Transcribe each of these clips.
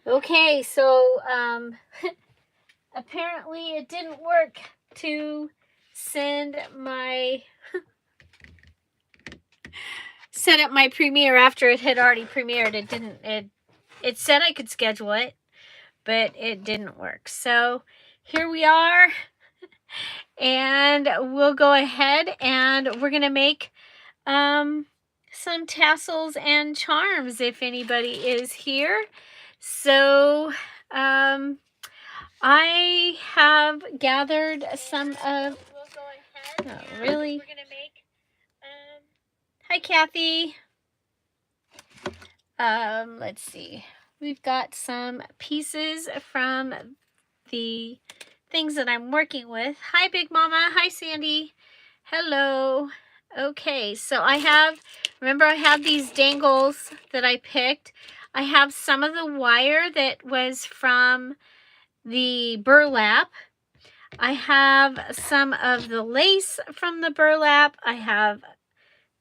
Okay, so apparently it didn't work to send my set up my premiere after it had already premiered. It said I could schedule it, but it didn't work. So here we are, and we'll go ahead and we're gonna make some tassels and charms if anybody is here. So I have gathered some of. Oh, really? We're gonna make. Hi, Kathy. Let's see. We've got some pieces from the things that I'm working with. Hi, Big Mama. Hi, Sandy. Hello. Okay, so remember I have these dangles that I picked. I have some of the wire that was from the burlap. I have some of the lace from the burlap. I have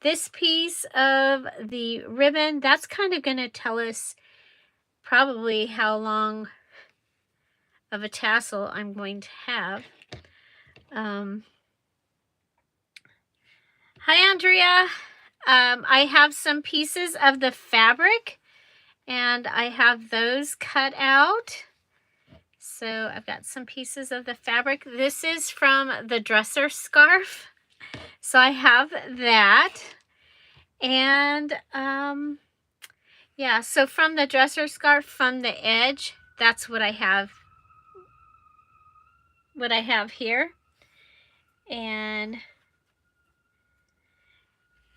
this piece of the ribbon. That's kind of going to tell us probably how long of a tassel I'm going to have. Hi, Andrea. I have some pieces of the fabric, and I have those cut out. So I've got some pieces of the fabric. This is from the dresser scarf. So I have that. And yeah, so from the dresser scarf, from the edge, that's what I have. What I have here. And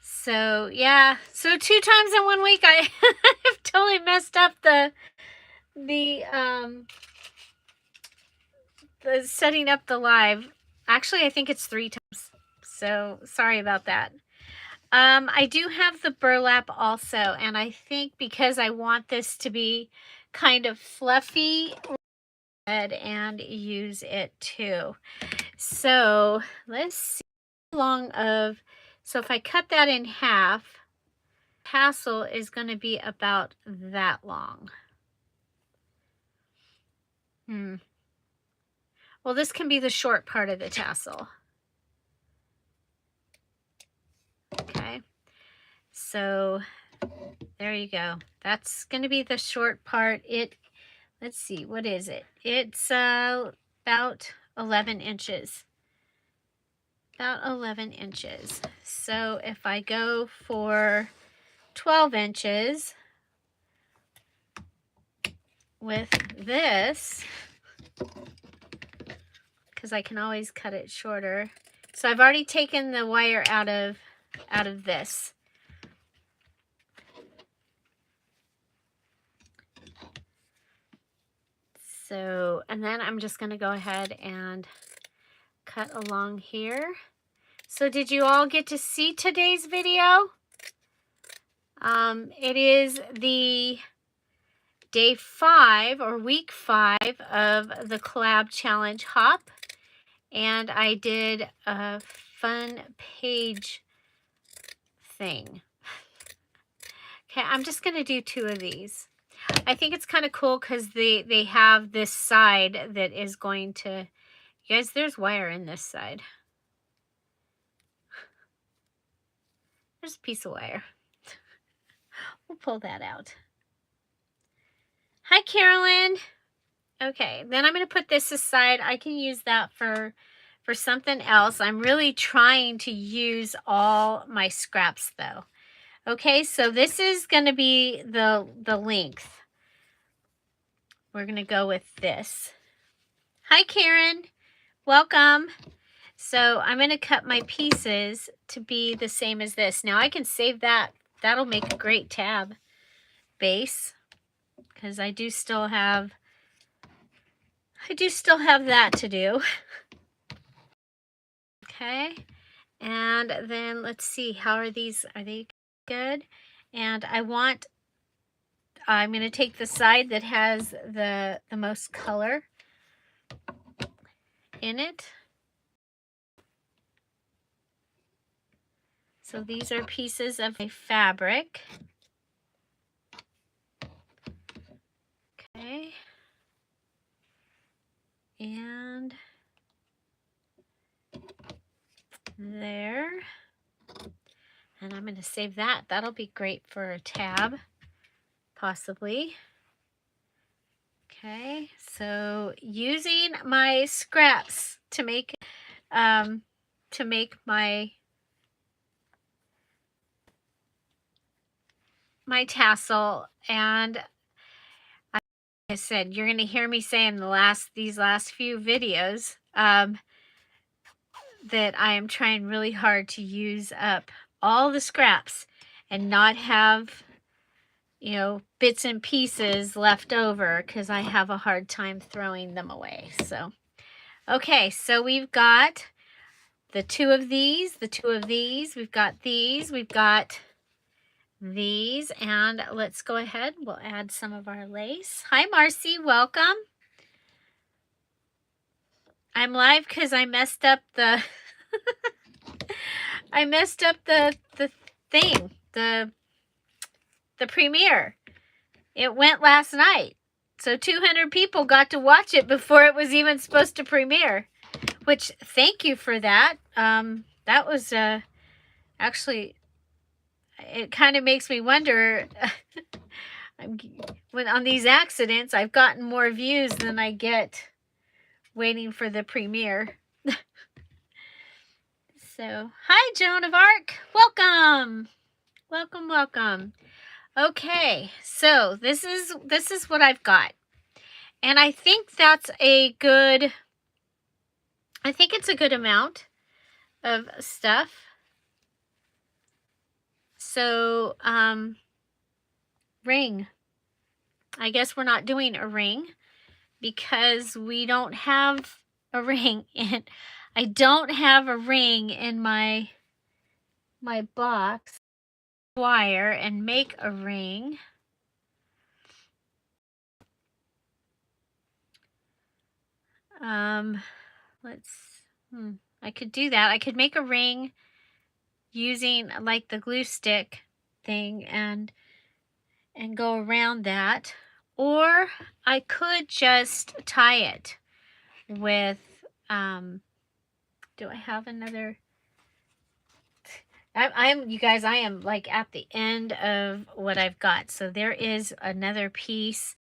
so yeah, so 2 times in 1 week I have totally messed up the setting up the live. Actually, I think it's 3 times. So sorry about that. I do have the burlap also, and I think because I want this to be kind of fluffy, and use it too. So let's see how long of, so if I cut that in half, tassel is going to be about that long. Well, this can be the short part of the tassel. Okay, so there you go. That's going to be the short part. Let's see, what is it? It's about 11 inches. About 11 inches. So if I go for 12 inches with this, because I can always cut it shorter. So I've already taken the wire out of this. So, and then I'm just going to go ahead and cut along here. So did you all get to see today's video? It is the day 5 or week 5 of the collab challenge hop. And I did a fun page thing. Okay, I'm just going to do 2 of these. I think it's kind of cool because they have this side that is going to, you guys, there's wire in this side. There's a piece of wire. We'll pull that out. Hi, Carolyn. Okay, then I'm going to put this aside. I can use that for something else. I'm really trying to use all my scraps though. Okay, so this is going to be the length. We're going to go with this. Hi, Karen. Welcome. So I'm going to cut my pieces to be the same as this. Now I can save that. That'll make a great tab base because I do still have that to do. Okay. And then let's see, how are these? Are they good? And I'm going to take the side that has the most color in it. So these are pieces of a fabric. Okay. And there. And I'm going to save that. That'll be great for a tab, possibly. Okay, so using my scraps to make my tassel, and I said you're going to hear me say in these last few videos that I am trying really hard to use up all the scraps and not have, you know, bits and pieces left over, because I have a hard time throwing them away. So, okay, so we've got the two of these, we've got these, we've got these, and let's go ahead. We'll add some of our lace. Hi, Marcy, welcome. I'm live because I messed up the the thing, the premiere. It went last night, so 200 people got to watch it before it was even supposed to premiere. Which, thank you for that. That was actually, it kind of makes me wonder. When on these accidents, I've gotten more views than I get waiting for the premiere. So, hi, Joan of Arc. Welcome. Welcome, welcome. Okay, so this is what I've got. And I think that's a good, I think it's a good amount of stuff. So, ring. I guess we're not doing a ring because we don't have a ring in. I don't have a ring in my box. Wire and make a ring. I could do that. I could make a ring using like the glue stick thing and go around that, or I could just tie it with do I have another? You guys, I am like at the end of what I've got. So there is another piece.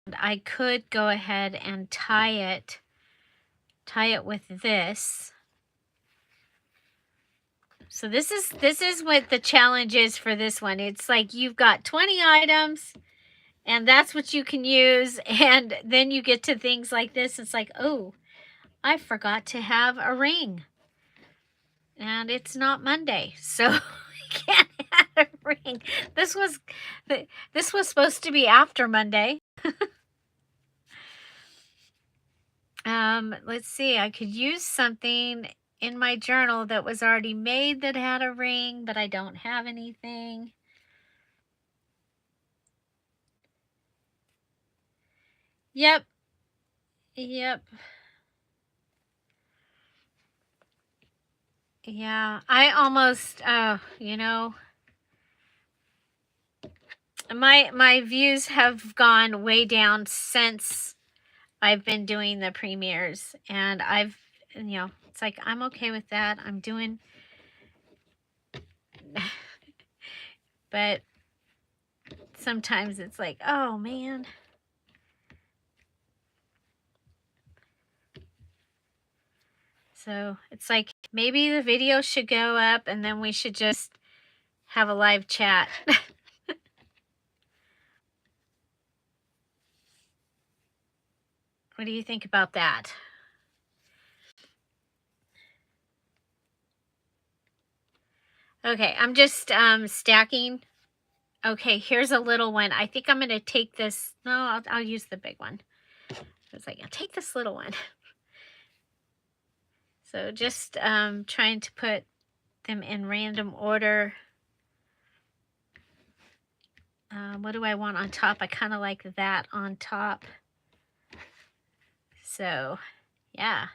And I could go ahead and tie it with this. So this is what the challenge is for this one. It's like you've got 20 items and that's what you can use, and then you get to things like this. It's like, oh, I forgot to have a ring. And it's not Monday, so we can't have a ring. This was supposed to be after Monday. Let's see. I could use something in my journal that was already made that had a ring, but I don't have anything. Yep. Yeah, I almost, you know, my views have gone way down since I've been doing the premieres, and you know, it's like, I'm okay with that. I'm doing, but sometimes it's like, oh man. So it's like, maybe the video should go up and then we should just have a live chat. What do you think about that? Okay, I'm just stacking. Okay, here's a little one. I think I'm going to take this. No, I'll use the big one. I was like, I'll take this little one. So just trying to put them in random order. What do I want on top? I kind of like that on top. So, yeah.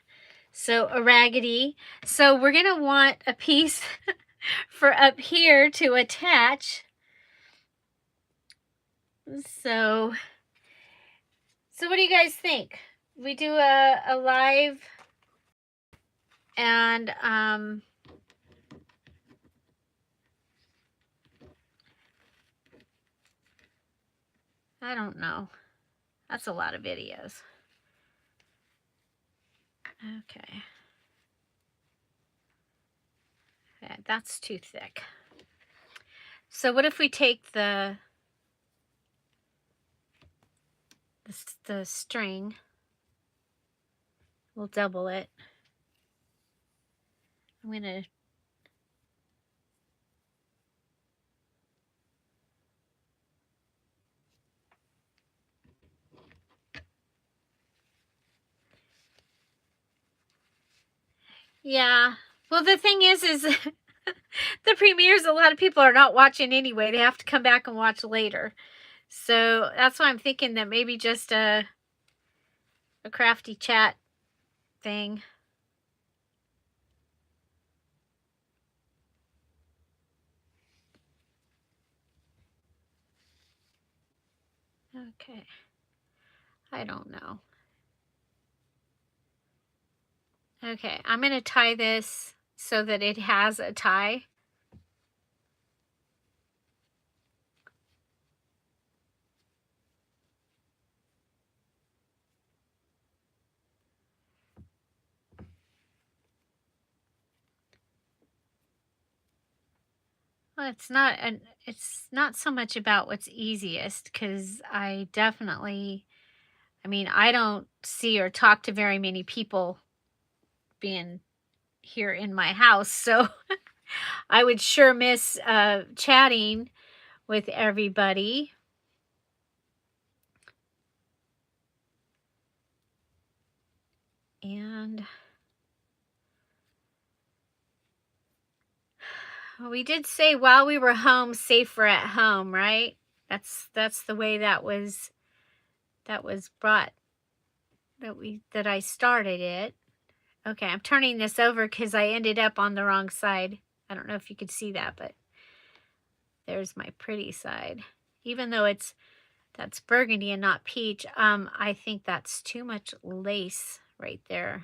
So a raggedy. So we're going to want a piece for up here to attach. So what do you guys think? we do a live, and I don't know. That's a lot of videos. Okay. Okay, that's too thick. So what if we take the string, we'll double it. I'm gonna yeah. Well, the thing is the premieres, a lot of people are not watching anyway. They have to come back and watch later. So that's why I'm thinking that maybe just a crafty chat thing. Okay. I don't know. Okay, I'm going to tie this so that it has a tie. Well, it's not so much about what's easiest, because I mean, I don't see or talk to very many people being here in my house, so I would sure miss chatting with everybody. And we did say while we were home, safer at home, right? That's the way that was brought, that I started it. Okay, I'm turning this over because I ended up on the wrong side. I don't know if you could see that, but there's my pretty side. Even though that's burgundy and not peach, I think that's too much lace right there.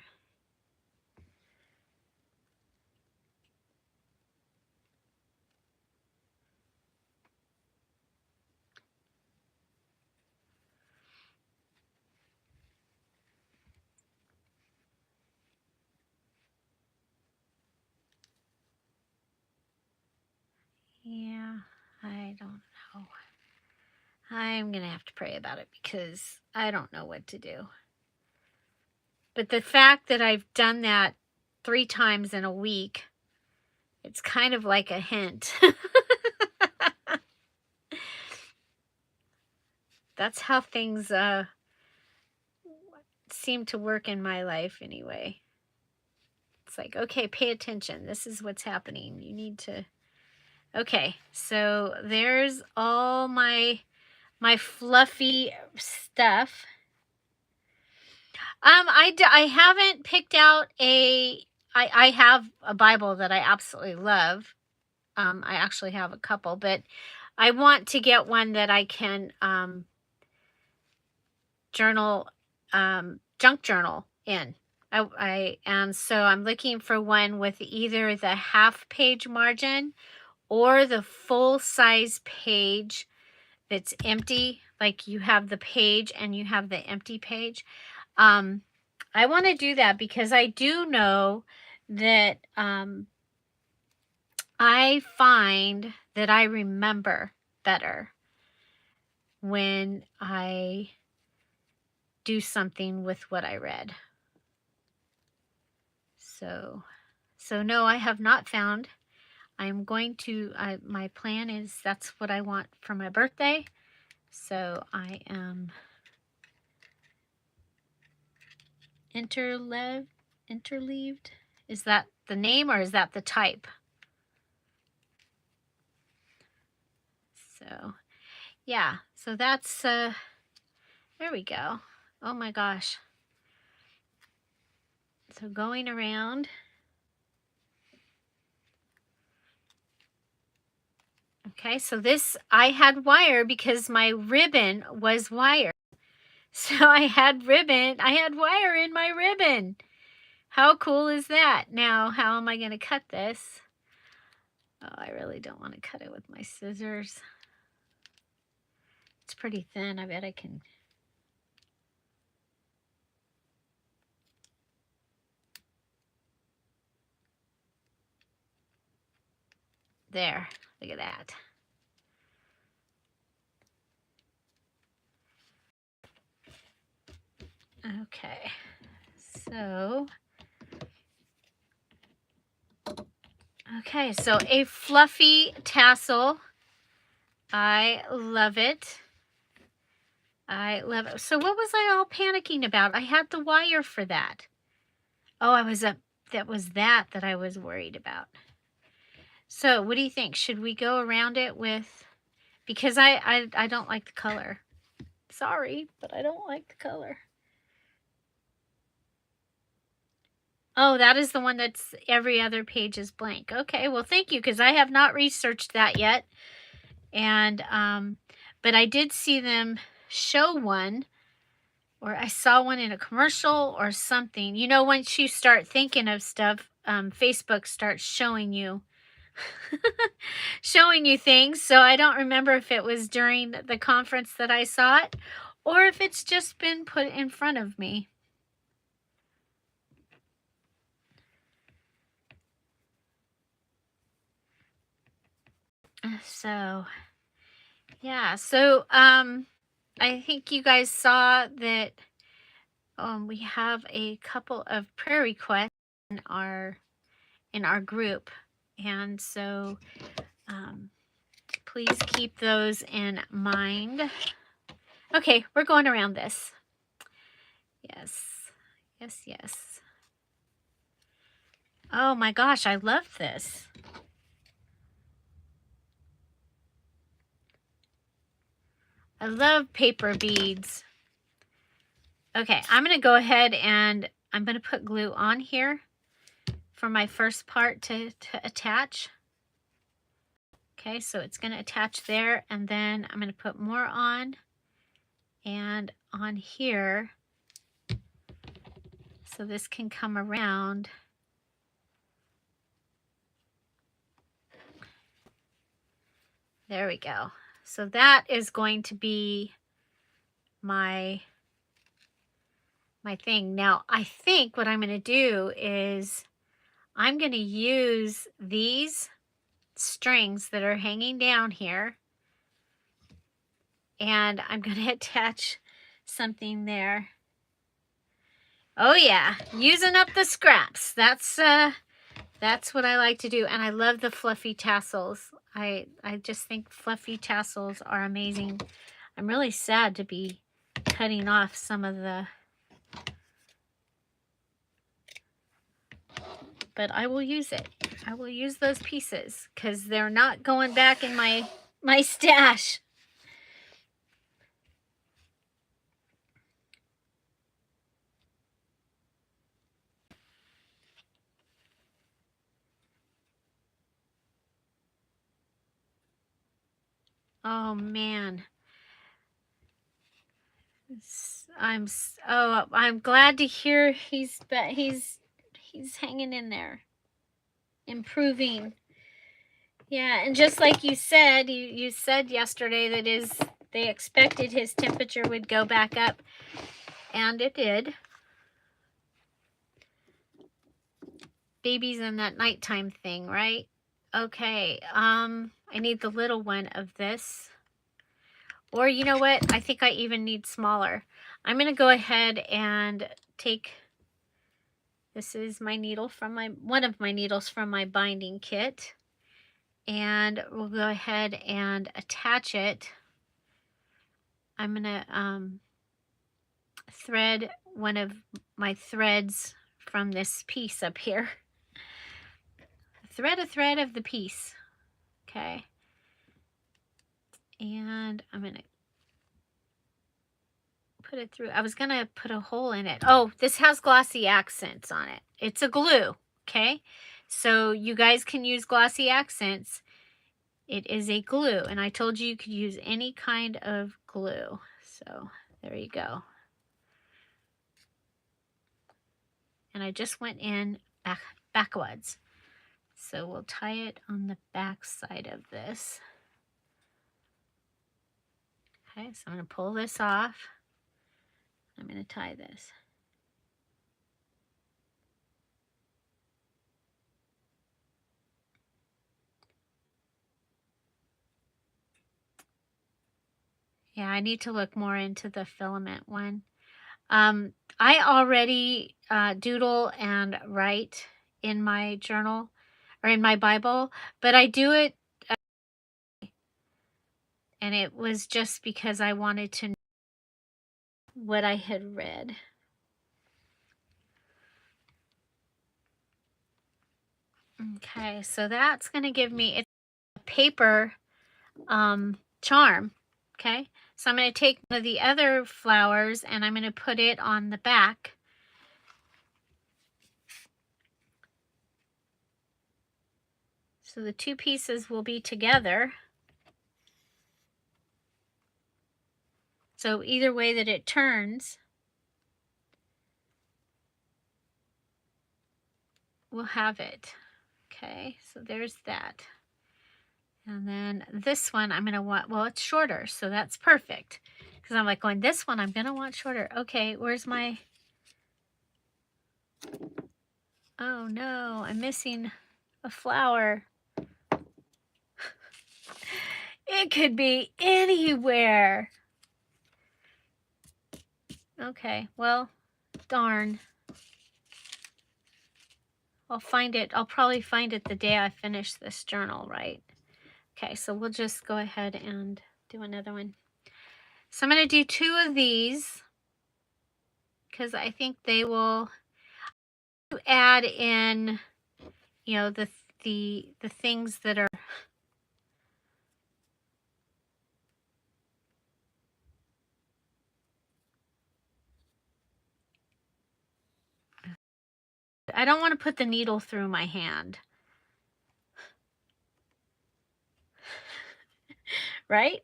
Yeah, I don't know. I'm going to have to pray about it because I don't know what to do. But the fact that I've done that 3 times in a week, it's kind of like a hint. That's how things seem to work in my life anyway. It's like, okay, pay attention. This is what's happening. You need to... Okay, so there's all my fluffy stuff. I haven't picked out I have a Bible that I absolutely love. I actually have a couple, but I want to get one that I can journal, junk journal in. And so I'm looking for one with either the half-page margin or the full-size page that's empty, like you have the page and you have the empty page. I want to do that because I do know that I find that I remember better when I do something with what I read. So no, I have not found. I'm going to, my plan is that's what I want for my birthday. So I am interleaved. Is that the name or is that the type? So yeah, so that's, there we go. Oh my gosh. So going around. Okay, so this, I had wire because my ribbon was wire. So I had ribbon, I had wire in my ribbon. How cool is that? Now, how am I going to cut this? Oh, I really don't want to cut it with my scissors. It's pretty thin. I bet I can. There, look at that. Okay, so a fluffy tassel. I love it. I love it. So what was I all panicking about? I had the wire for that. Oh, that was that I was worried about. So what do you think? Should we go around it with, because I don't like the color. Sorry, but I don't like the color. Oh, that is the one that's every other page is blank. Okay, well, thank you, because I have not researched that yet. And, but I did see them show one, or I saw one in a commercial or something. You know, once you start thinking of stuff, Facebook starts showing you, showing you things. So I don't remember if it was during the conference that I saw it, or if it's just been put in front of me. So, yeah. So, I think you guys saw that we have a couple of prayer requests in our group, and so please keep those in mind. Okay, we're going around this. Yes, yes, yes. Oh my gosh, I love this. I love paper beads. Okay, I'm going to go ahead and I'm going to put glue on here for my first part to attach. Okay, so it's going to attach there, and then I'm going to put more on and on here so this can come around. There we go. So that is going to be my thing. Now, I think what I'm going to do is I'm going to use these strings that are hanging down here, and I'm going to attach something there. Oh yeah, using up the scraps. That's what I like to do, and I love the fluffy tassels. I just think fluffy tassels are amazing. I'm really sad to be cutting off some of the, but I will use it. I will use those pieces because they're not going back in my stash. Oh man. I'm glad to hear he's hanging in there, improving. Yeah, and just like you said, you said yesterday that they expected his temperature would go back up, and it did. Babies in that nighttime thing, right? Okay, I need the little one of this. Or you know what? I think I even need smaller. I'm going to go ahead and take, this is my needle from one of my needles from my binding kit. And we'll go ahead and attach it. I'm going to thread one of my threads from this piece up here. Thread a thread of the piece. Okay. And I'm going to put it through. I was going to put a hole in it. Oh, this has glossy accents on it. It's a glue. Okay. So you guys can use glossy accents. It is a glue. And I told you could use any kind of glue. So there you go. and I just went in backwards. So we'll tie it on the back side of this. Okay, so I'm going to pull this off. I'm going to tie this. Yeah, I need to look more into the filament one. I already doodle and write in my journal or in my Bible, but I do it, and it was just because I wanted to know what I had read. Okay, so that's going to give me, it's a paper charm. Okay, so I'm going to take one of the other flowers and I'm going to put it on the back. So the two pieces will be together. So either way that it turns, we'll have it. Okay, so there's that. And then this one I'm going to want, well, it's shorter, so that's perfect. Because I'm like going, this one I'm going to want shorter. Okay, where's my, oh no, I'm missing a flower. It could be anywhere. Okay, well, darn. I'll find it. I'll probably find it the day I finish this journal, right? Okay, so we'll just go ahead and do another one. So I'm going to do 2 of these because I think they will add in, you know, the things that are, I don't want to put the needle through my hand. Right?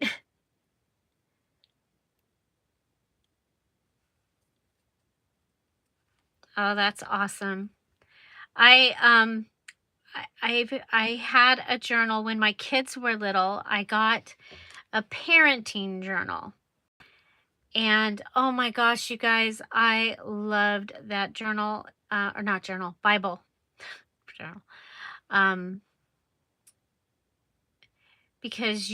Oh, that's awesome. I had a journal when my kids were little. I got a parenting journal. And oh my gosh, you guys, I loved that journal, or not journal, Bible journal. Because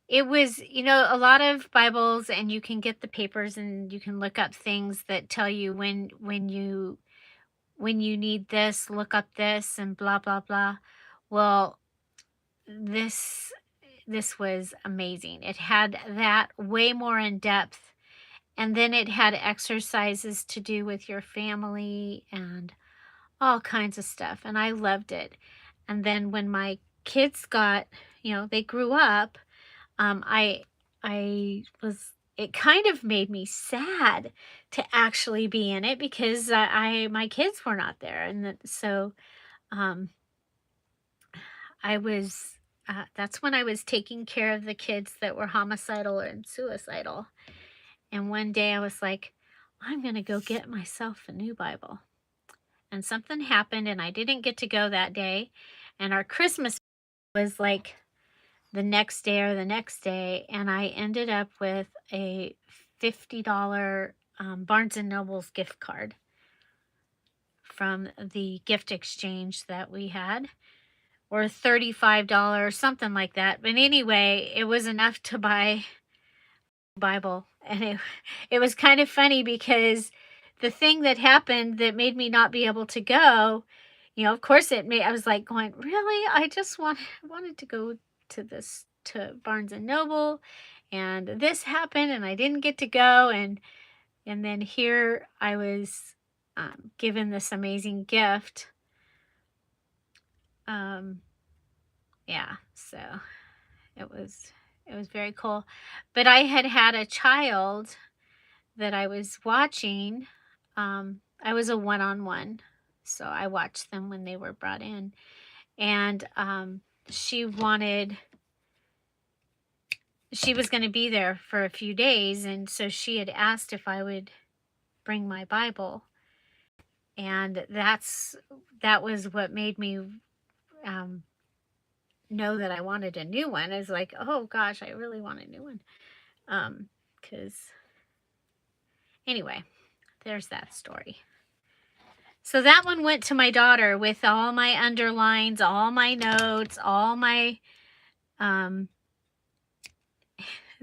it was, you know, a lot of Bibles, and you can get the papers and you can look up things that tell you when you need this, look up this and blah blah blah. Well, this was amazing. It had that way more in depth, and then it had exercises to do with your family and all kinds of stuff, and I loved it. And then when my kids got, you know, they grew up, I was, it kind of made me sad to actually be in it because my kids were not there, and so I was that's when I was taking care of the kids that were homicidal and suicidal. And one day I was like, I'm going to go get myself a new Bible. And something happened and I didn't get to go that day. And our Christmas was like the next day or the next day. And I ended up with a $50 Barnes & Noble's gift card from the gift exchange that we had, or $35, something like that. But anyway, it was enough to buy Bible. And it was kind of funny because the thing that happened that made me not be able to go, you know, of course it made, I was like going, really? I just wanted to go to Barnes and Noble, and this happened and I didn't get to go. And then here I was given this amazing gift. Yeah, so it was very cool. But I had a child that I was watching. I was a one-on-one, so I watched them when they were brought in. And she was going to be there for a few days, and so she had asked if I would bring my Bible. And that was what made me know that I wanted a new one. Is like, oh gosh, I really want a new one. Because anyway, there's that story. So that one went to my daughter with all my underlines, all my notes, all my,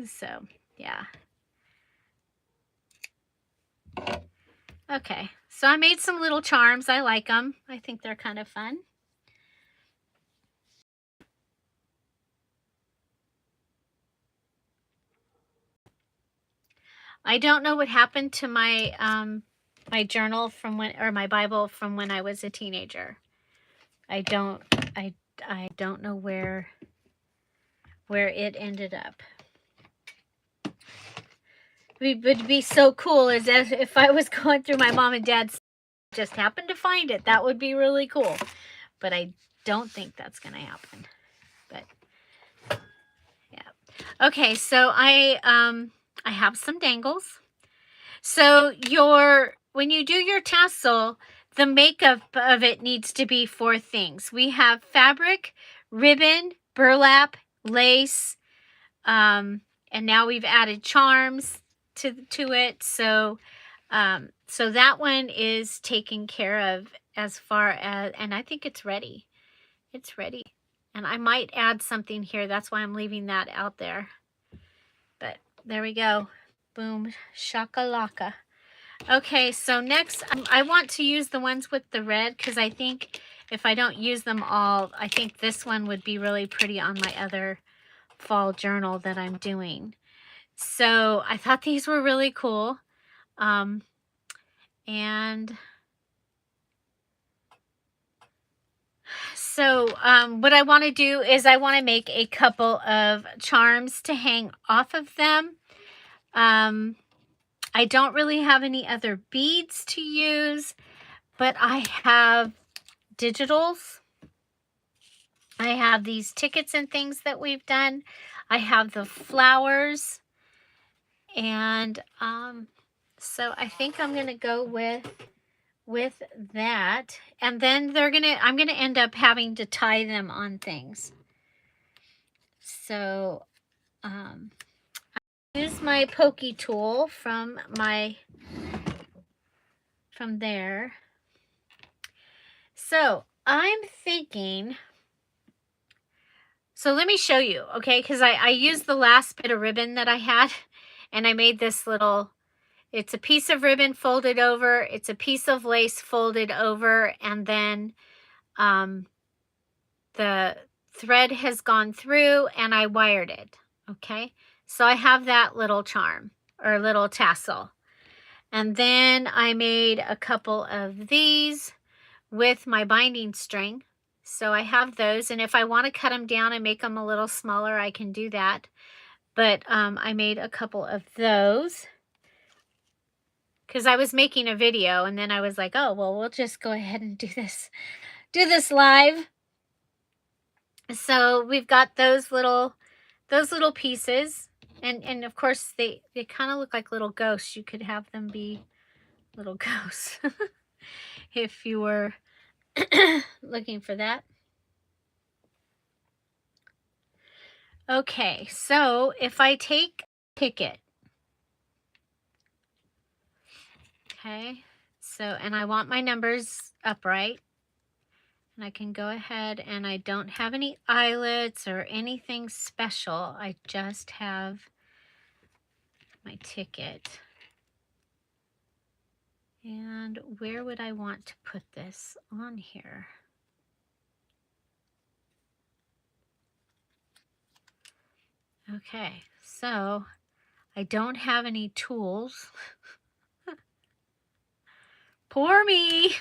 so yeah. Okay, so I made some little charms. I like them. I think they're kind of fun. I don't know what happened to my my journal from when, or my Bible from when I was a teenager. I don't know where it ended up. It would be so cool as if I was going through my mom and dad's, just happened to find it. That would be really cool. But I don't think that's going to happen. But yeah. Okay, so I have some dangles. So when you do your tassel, the makeup of it needs to be 4 things. We have fabric, ribbon, burlap, lace, and now we've added charms to it. So so that one is taken care of as far as, and I think it's ready. It's ready. And I might add something here. That's why I'm leaving that out there. But there we go. Boom shakalaka. Okay, so next I want to use the ones with the red, because I think if I don't use them all, I think this one would be really pretty on my other fall journal that I'm doing. So I thought these were really cool. And so what I want to do is I want to make a couple of charms to hang off of them. I don't really have any other beads to use, but I have digitals. I have these tickets and things that we've done. I have the flowers. And so I think I'm going to go with that. And then I'm going to end up having to tie them on things. So I use my pokey tool from there. So I'm thinking, so let me show you, okay? Because I used the last bit of ribbon that I had, and I made this little, it's a piece of ribbon folded over, it's a piece of lace folded over, and then the thread has gone through and I wired it, okay? So I have that little charm, or little tassel. And then I made a couple of these with my binding string. So I have those, and if I want to cut them down and make them a little smaller, I can do that. But I made a couple of those because I was making a video, and then I was like, oh, well, we'll just go ahead and do this live. So we've got those little pieces, and of course they kind of look like little ghosts. You could have them be little ghosts if you were looking for that. Okay, so if I take a ticket, okay, so, and I want my numbers upright, and I can go ahead, and I don't have any eyelets or anything special. I just have my ticket. And where would I want to put this on here? Okay, so I don't have any tools. Poor me. Of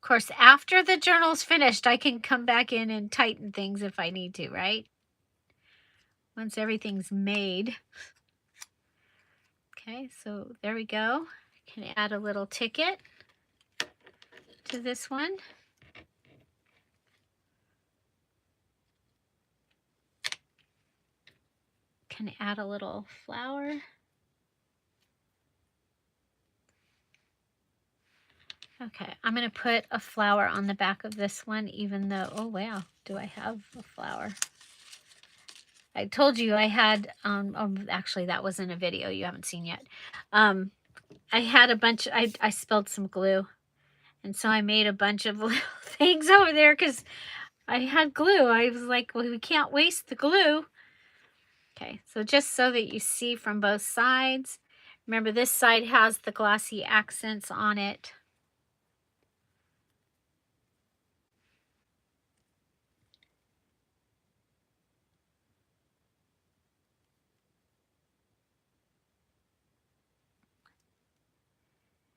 course, after the journal's finished, I can come back in and tighten things if I need to, right? Once everything's made. Okay, so there we go. I can add a little ticket to this one. Can add a little flower. Okay, I'm going to put a flower on the back of this one, even though, oh wow, do I have a flower? I told you I had, actually that wasn't a video you haven't seen yet. I had a bunch, I spilled some glue. And so I made a bunch of little things over there because I had glue. I was like, well, we can't waste the glue. Okay, so just so that you see from both sides. Remember, this side has the glossy accents on it.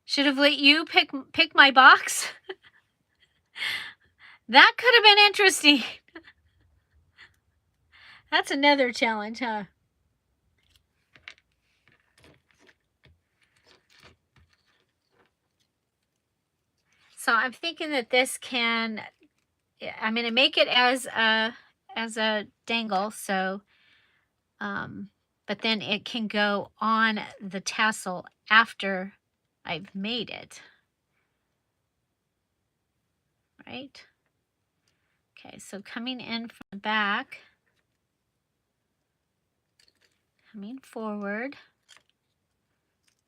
Should have let you pick my box. That could have been interesting. That's another challenge, huh? So I'm thinking that this can, I'm going to make it as a dangle. So, but then it can go on the tassel after I've made it. Right? Okay, so coming in from the back, coming forward,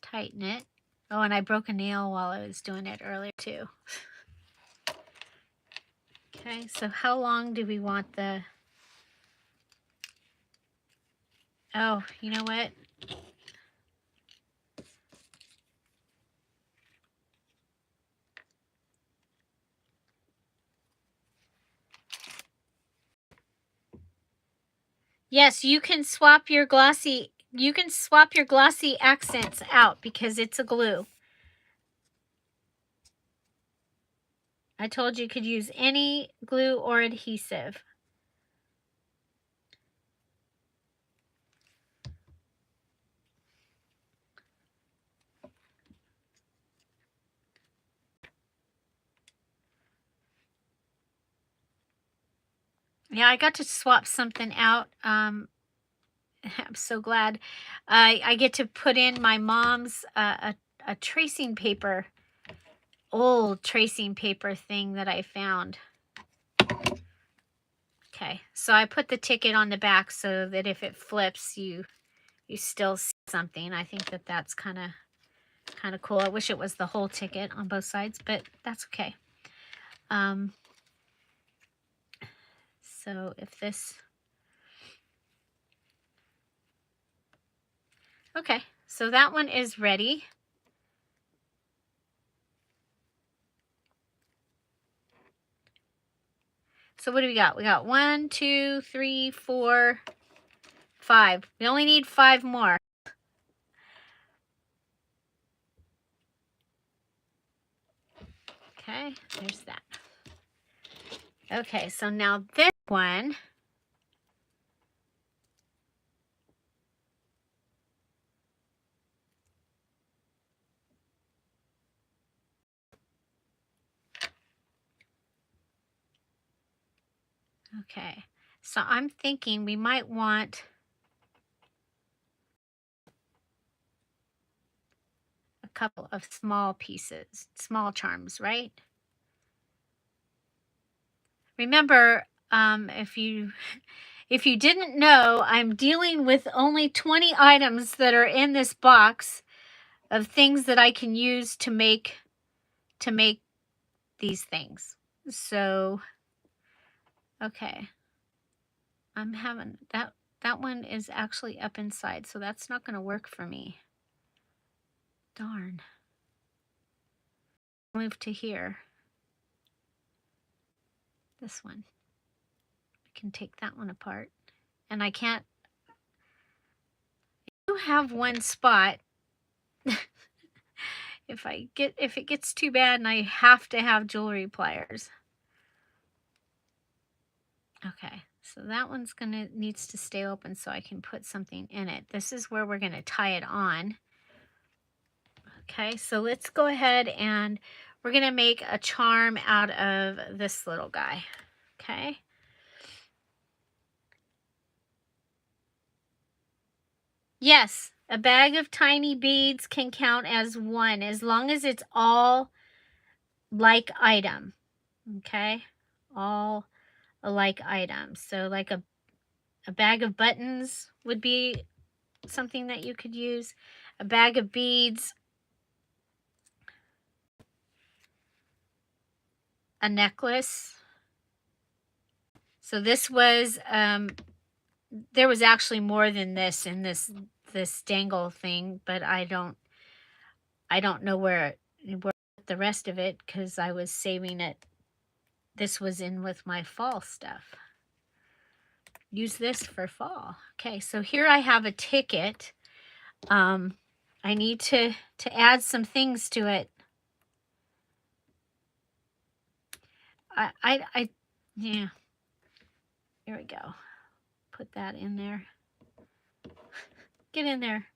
tighten it. Oh, and I broke a nail while I was doing it earlier too. Okay, so how long do we want the... Oh, you know what? Yes, you can swap your glossy accents out because it's a glue. I told you could use any glue or adhesive. Yeah, I got to swap something out. I'm so glad. I get to put in my mom's a tracing paper, old tracing paper thing that I found. Okay, so I put the ticket on the back so that if it flips, you still see something. I think that that's kind of cool. I wish it was the whole ticket on both sides, but that's okay. So if this... Okay, so that one is ready. So what do we got? We got 1, 2, 3, 4, 5. We only need 5 more. Okay, there's that. Okay, so now this one. Okay, so I'm thinking we might want a couple of small pieces, small charms, right? Remember, if you didn't know, I'm dealing with only 20 items that are in this box of things that I can use to make these things. So, okay. I'm having that one is actually up inside, so that's not going to work for me. Darn. Move to here. This one. I can take that one apart. And I can't... I do have one spot. If it gets too bad and I have to have jewelry pliers. Okay, so that one's needs to stay open so I can put something in it. This is where we're gonna tie it on. Okay, so let's go ahead and we're gonna make a charm out of this little guy. Okay. Yes, a bag of tiny beads can count as one as long as it's all like item. Okay, all alike items. So like a bag of buttons would be something that you could use. A bag of beads, a necklace. So this was there was actually more than this in this dangle thing, but I don't know where the rest of it, because I was saving it. This was in with my fall stuff. Use this for fall. Okay, so here I have a ticket. I need to add some things to it. Yeah. Here we go. Put that in there. Get in there.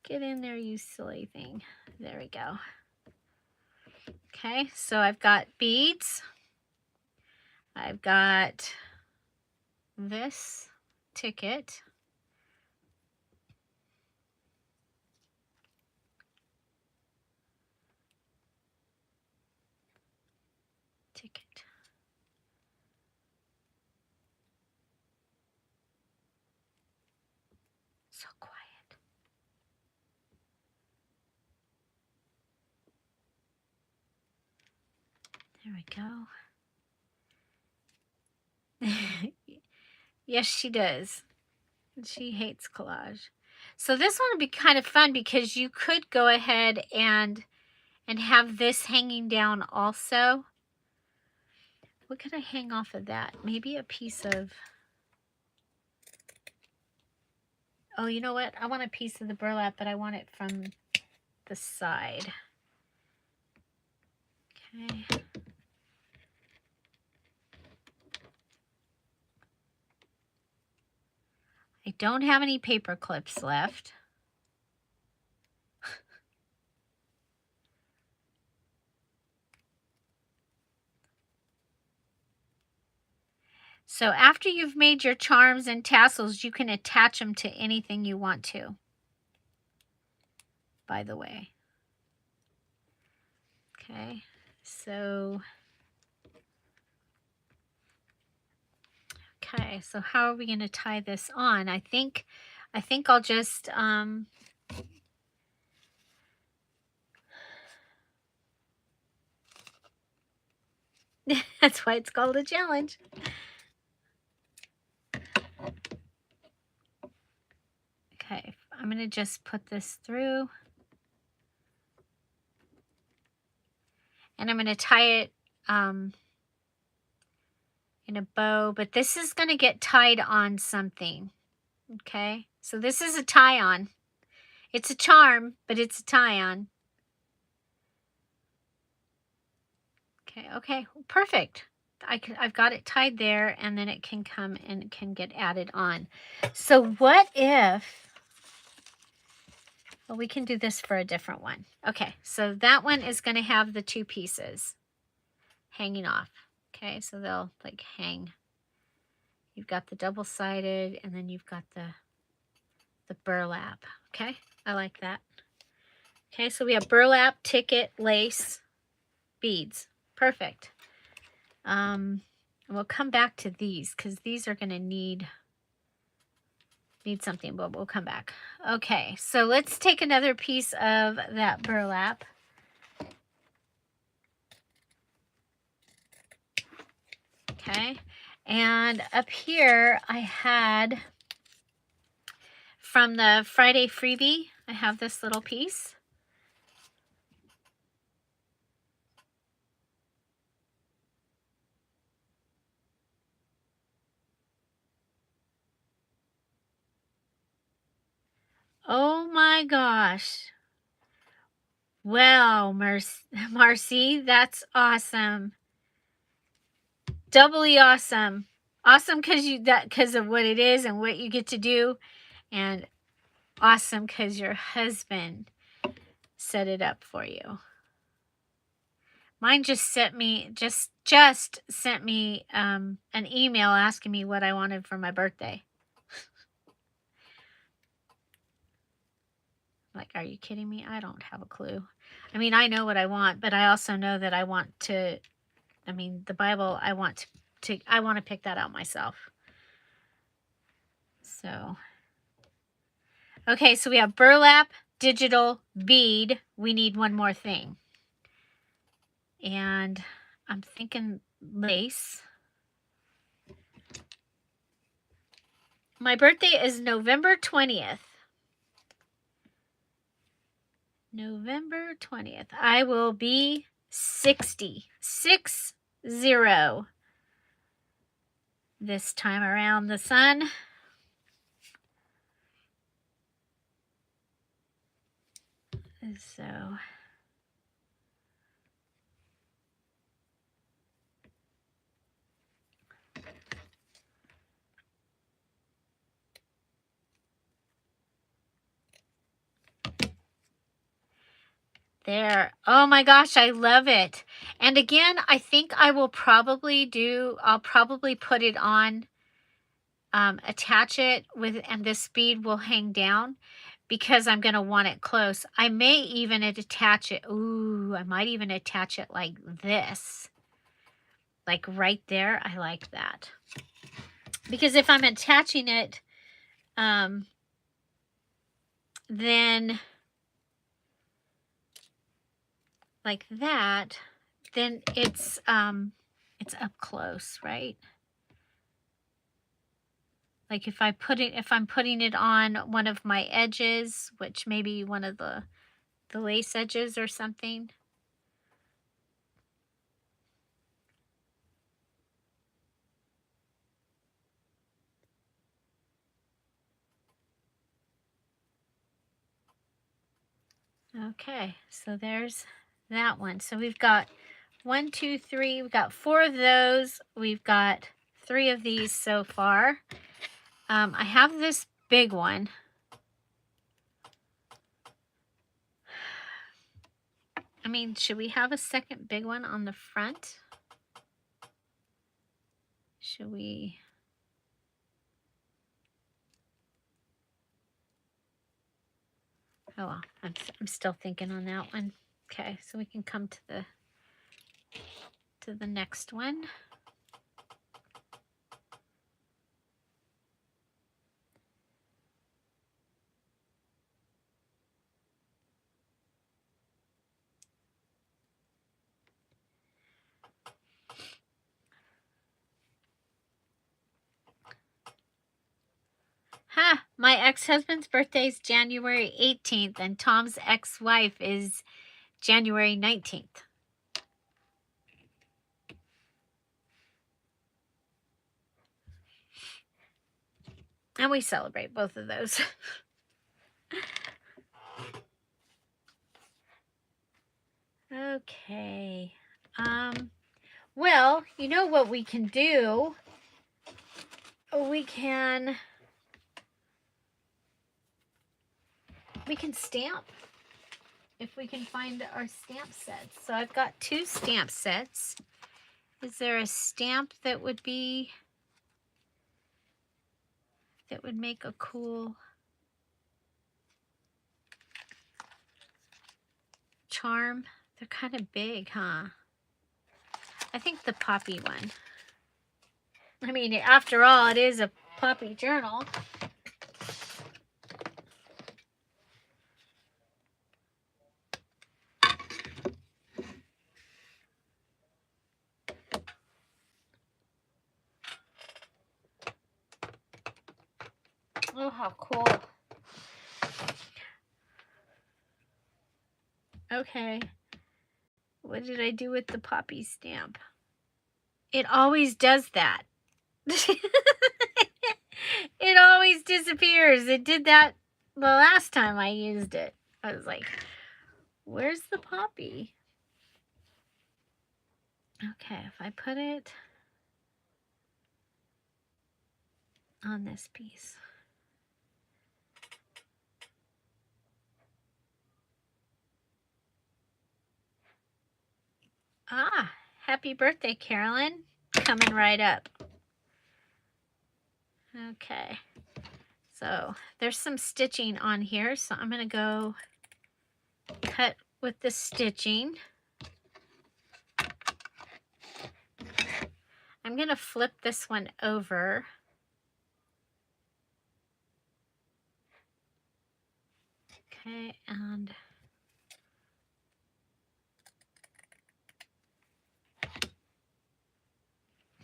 Get in there, you silly thing. There we go. Okay, so I've got beads. I've got this ticket. So quiet. There we go. Yes, she does. She hates collage. So this one would be kind of fun, because you could go ahead and have this hanging down also. What could I hang off of that? Maybe a piece of... Oh, you know what? I want a piece of the burlap, but I want it from the side. Okay. I don't have any paper clips left. So after you've made your charms and tassels, you can attach them to anything you want to, by the way. Okay, so... Okay, so how are we going to tie this on? I think I'll just... That's why it's called a challenge. Okay, I'm going to just put this through. And I'm going to tie it in a bow. But this is going to get tied on something. Okay, so this is a tie-on. It's a charm, but it's a tie-on. Okay, perfect. I've got it tied there, and then it can come and it can get added on. So what if... Well, we can do this for a different one. Okay, so that one is going to have the two pieces hanging off. Okay, so they'll like hang. You've got the double-sided, and then you've got the burlap. Okay, I like that. Okay, so we have burlap, ticket, lace, beads. Perfect. We'll come back to these, because these are going to need something, but we'll come back. Okay, so let's take another piece of that burlap. Okay, and up here I had, from the Friday freebie, I have this little piece. Oh my gosh. Wow, Marcy, that's awesome. Doubly awesome. Awesome because of what it is and what you get to do, and awesome because your husband set it up for you. Mine just sent me an email asking me what I wanted for my birthday. Like, like, are you kidding me? I don't have a clue. I mean, I know what I want, but I also know that I want to, I mean, the Bible, I want to pick that out myself. So, okay, so we have burlap, digital, bead. We need one more thing. And I'm thinking lace. My birthday is November 20th. November 20th. I will be 60. 60 this time around the sun. So there. Oh my gosh, I love it. And again, I think I will probably I'll probably put it on, attach it with, and this bead will hang down because I'm going to want it close. I may even attach it. Ooh, I might even attach it like this. Like right there. I like that. Because if I'm attaching it, then like that, then it's up close, right? Like if I'm putting it on one of my edges, which maybe one of the lace edges or something. Okay, so there's that one. So we've got 1, 2, 3. We've got 4 of those. We've got 3 of these so far. I have this big one. I mean, should we have a second big one on the front? Should we? Oh well, I'm still thinking on that one. Okay, so we can come to the next one. Ha! My ex-husband's birthday is January 18th, and Tom's ex-wife is January 19th. And we celebrate both of those. Okay. Well, you know what we can do? We can stamp if we can find our stamp sets. So I've got 2 stamp sets. Is there a stamp that would make a cool charm? They're kind of big, huh? I think the poppy one. I mean, after all, it is a poppy journal. Oh, how cool. Okay. What did I do with the poppy stamp? It always does that. It always disappears. It did that the last time I used it. I was like, where's the poppy? Okay, if I put it on this piece. Ah, happy birthday, Carolyn. Coming right up. Okay. So there's some stitching on here, so I'm going to go cut with the stitching. I'm going to flip this one over. Okay, and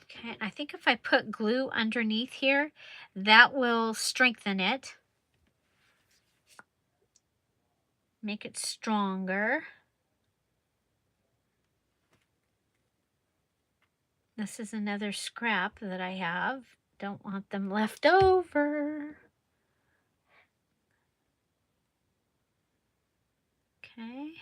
okay, I think if I put glue underneath here, that will strengthen it. Make it stronger. This is another scrap that I have. Don't want them left over. Okay.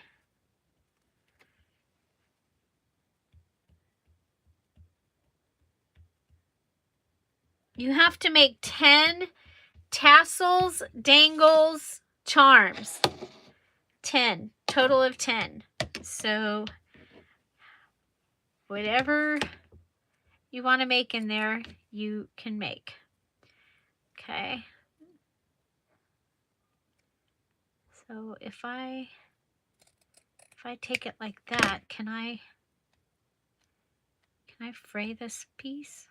You have to make 10 tassels, dangles, charms. 10, total of 10. So whatever you want to make in there, you can make. Okay. So if I take it like that, can I fray this piece?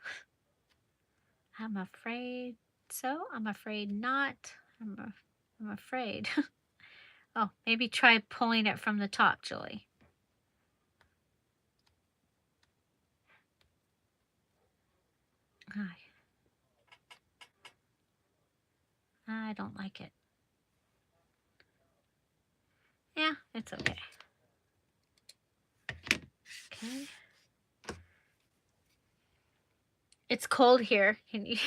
I'm afraid so. I'm afraid not. I'm afraid. Oh, maybe try pulling it from the top, Julie. I don't like it. Yeah, it's okay. Okay. It's cold here. Can you?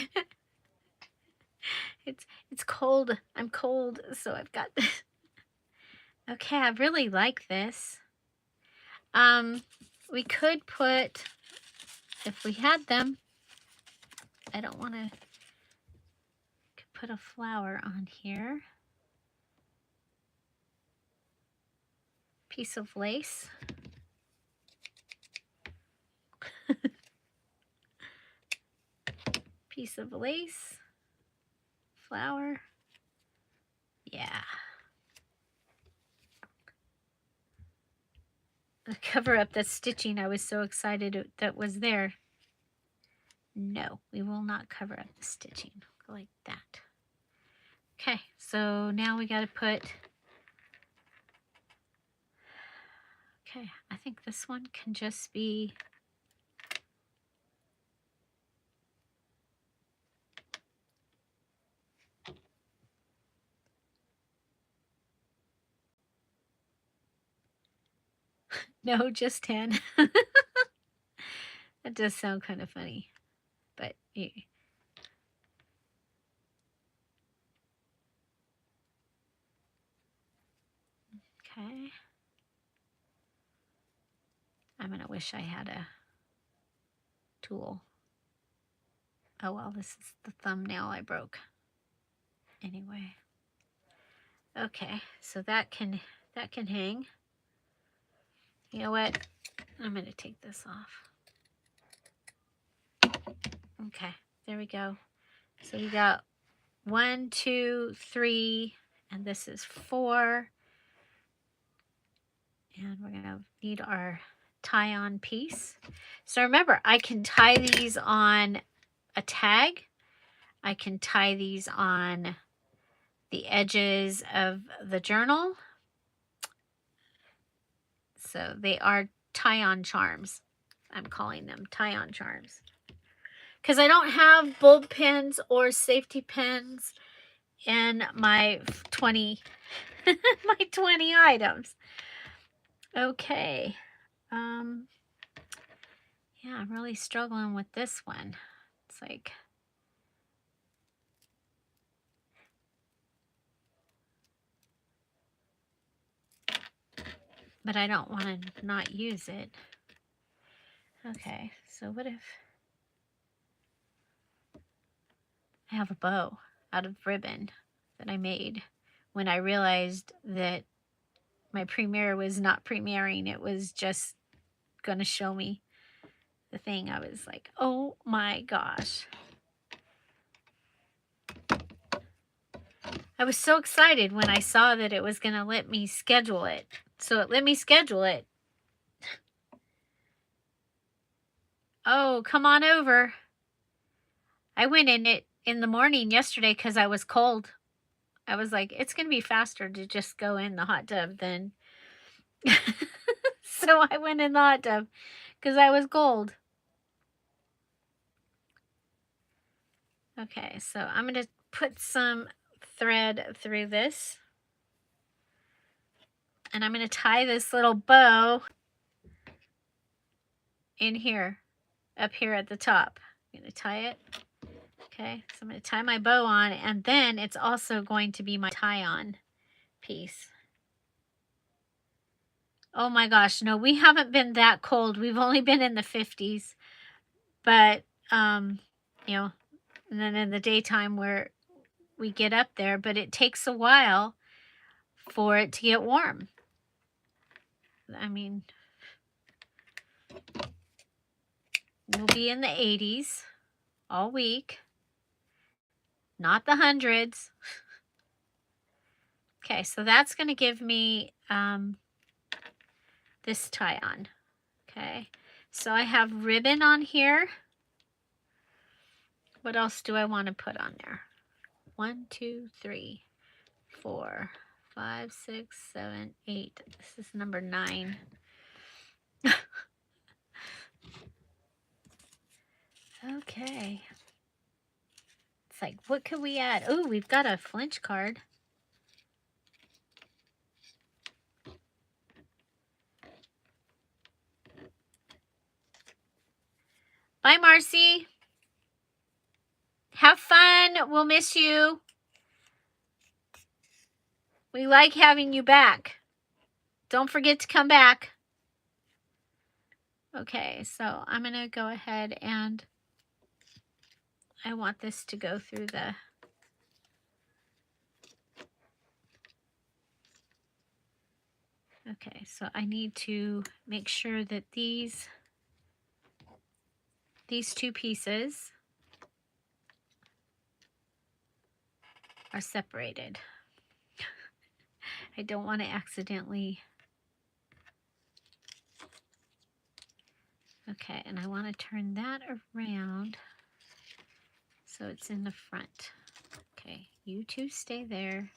It's cold. I'm cold, so I've got this. Okay, I really like this. We could put, if we had them, I don't want to put a flower on here. Piece of lace. Piece of lace. Flower. Yeah. Cover up that stitching. I was so excited that was there. No, we will not cover up the stitching. Go like that. Okay, so now we got to put, okay, I think this one can just be, no, just 10. That does sound kind of funny, but yeah. Okay. I'm going to wish I had a tool. Oh, well, this is the thumbnail I broke. Anyway. Okay, so that can hang. You know what? I'm going to take this off. Okay, there we go. So we got 1, 2, 3, and this is 4. And we're going to need our tie-on piece. So remember, I can tie these on a tag. I can tie these on the edges of the journal. So they are tie-on charms. I'm calling them tie-on charms. Because I don't have bulb pins or safety pins in my 20 my 20 items. Okay. Yeah, I'm really struggling with this one. It's like, but I don't want to not use it. Okay, so what if I have a bow out of ribbon that I made when I realized that my premiere was not premiering. It was just going to show me the thing. I was like, oh my gosh. I was so excited when I saw that it was going to let me schedule it. So it let me schedule it. Oh, come on over. I went in it in the morning yesterday because I was cold. I was like, it's going to be faster to just go in the hot tub than. So I went in the hot tub because I was cold. Okay, so I'm going to put some thread through this. And I'm going to tie this little bow in here, up here at the top. I'm going to tie it. Okay, so I'm going to tie my bow on, and then it's also going to be my tie-on piece. Oh my gosh, no, we haven't been that cold. We've only been in the 50s. But, you know, and then in the daytime where we get up there, but it takes a while for it to get warm. I mean, we'll be in the 80s all week, not the hundreds. Okay, so that's going to give me this tie on. Okay, so I have ribbon on here. What else do I want to put on there? 1, 2, 3, 4, 5, 6, 7, 8. This is number 9. Okay. It's like, what could we add? Oh, we've got a flinch card. Bye, Marcy. Have fun. We'll miss you. We like having you back. Don't forget to come back. Okay, so I'm going to go ahead and I want this to go through the... Okay, so I need to make sure that these two pieces are separated. I don't want to accidentally... Okay, and I want to turn that around so it's in the front. Okay, you two stay there.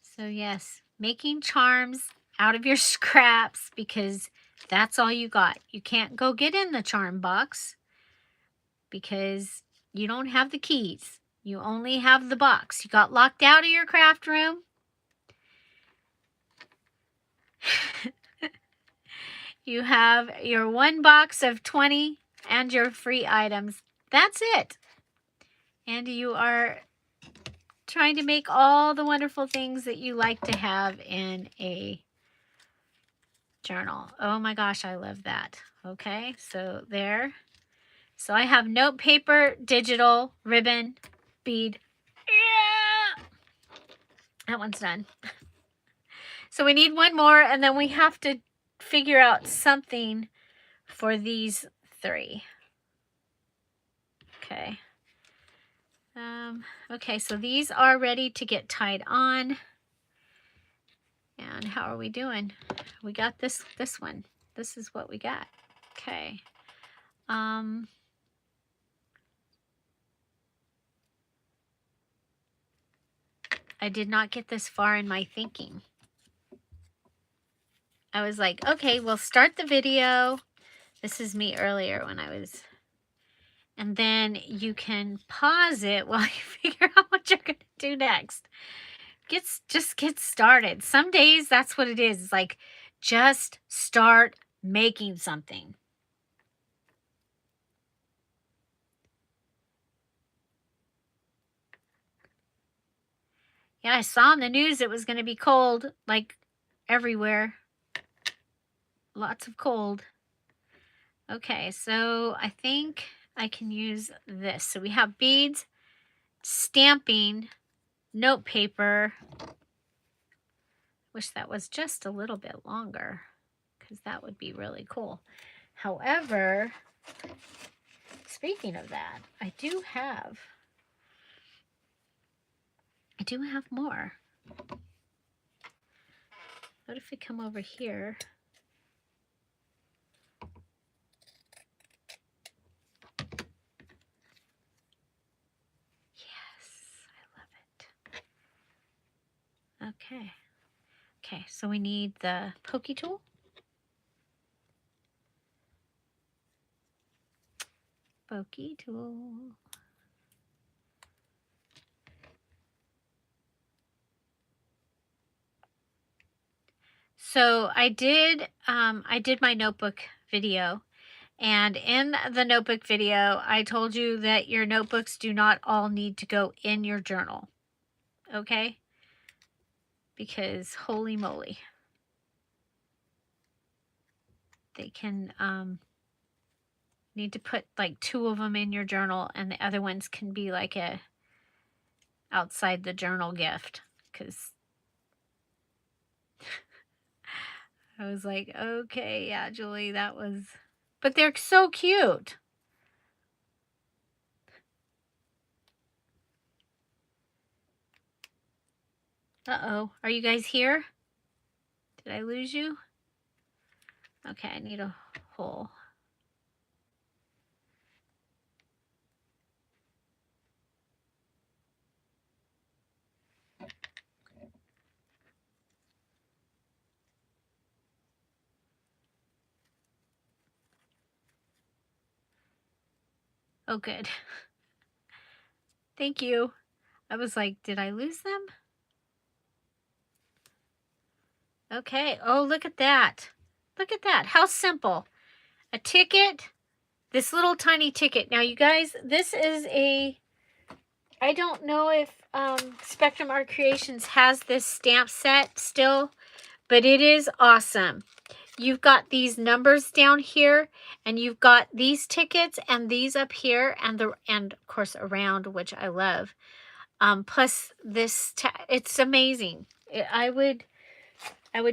So yes, making charms out of your scraps because that's all you got. You can't go get in the charm box because you don't have the keys. You only have the box. You got locked out of your craft room. You have your one box of 20 and your free items. That's it. And you are trying to make all the wonderful things that you like to have in a journal. Oh my gosh, I love that. Okay, so there. So I have note paper, digital, ribbon, bead. Yeah! That one's done. So we need one more, and then we have to figure out something for these 3. Okay. Okay, so these are ready to get tied on. And how are we doing? We got this one. This is what we got. Okay. I did not get this far in my thinking. I was like, okay, we'll start the video. This is me earlier when I was... And then you can pause it while you figure out what you're going to do next. Just get started. Some days that's what it is. It's like, just start making something. Yeah, I saw in the news it was going to be cold, like everywhere. Lots of cold. Okay, so I think I can use this. So we have beads, stamping, note paper. Wish that was just a little bit longer because that would be really cool. However, speaking of that, I do have more. What if we come over here? Yes, I love it. Okay. Okay, so we need the pokey tool. Pokey tool. So I did my notebook video, and in the notebook video, I told you that your notebooks do not all need to go in your journal, okay? Because holy moly, they can need to put like 2 of them in your journal, and the other ones can be like a outside the journal gift. Because I was like, okay, yeah, Julie, that was, but they're so cute. Uh-oh, are you guys here? Did I lose you? Okay, I need a hole. Oh, good. Thank you. I was like, did I lose them? Okay. Oh, look at that. Look at that. How simple. A ticket. This little tiny ticket. Now, you guys, this is a... I don't know if Spectrum Art Creations has this stamp set still, but it is awesome. You've got these numbers down here, and you've got these tickets and these up here, and of course around, which I love. Plus this, it's amazing. I would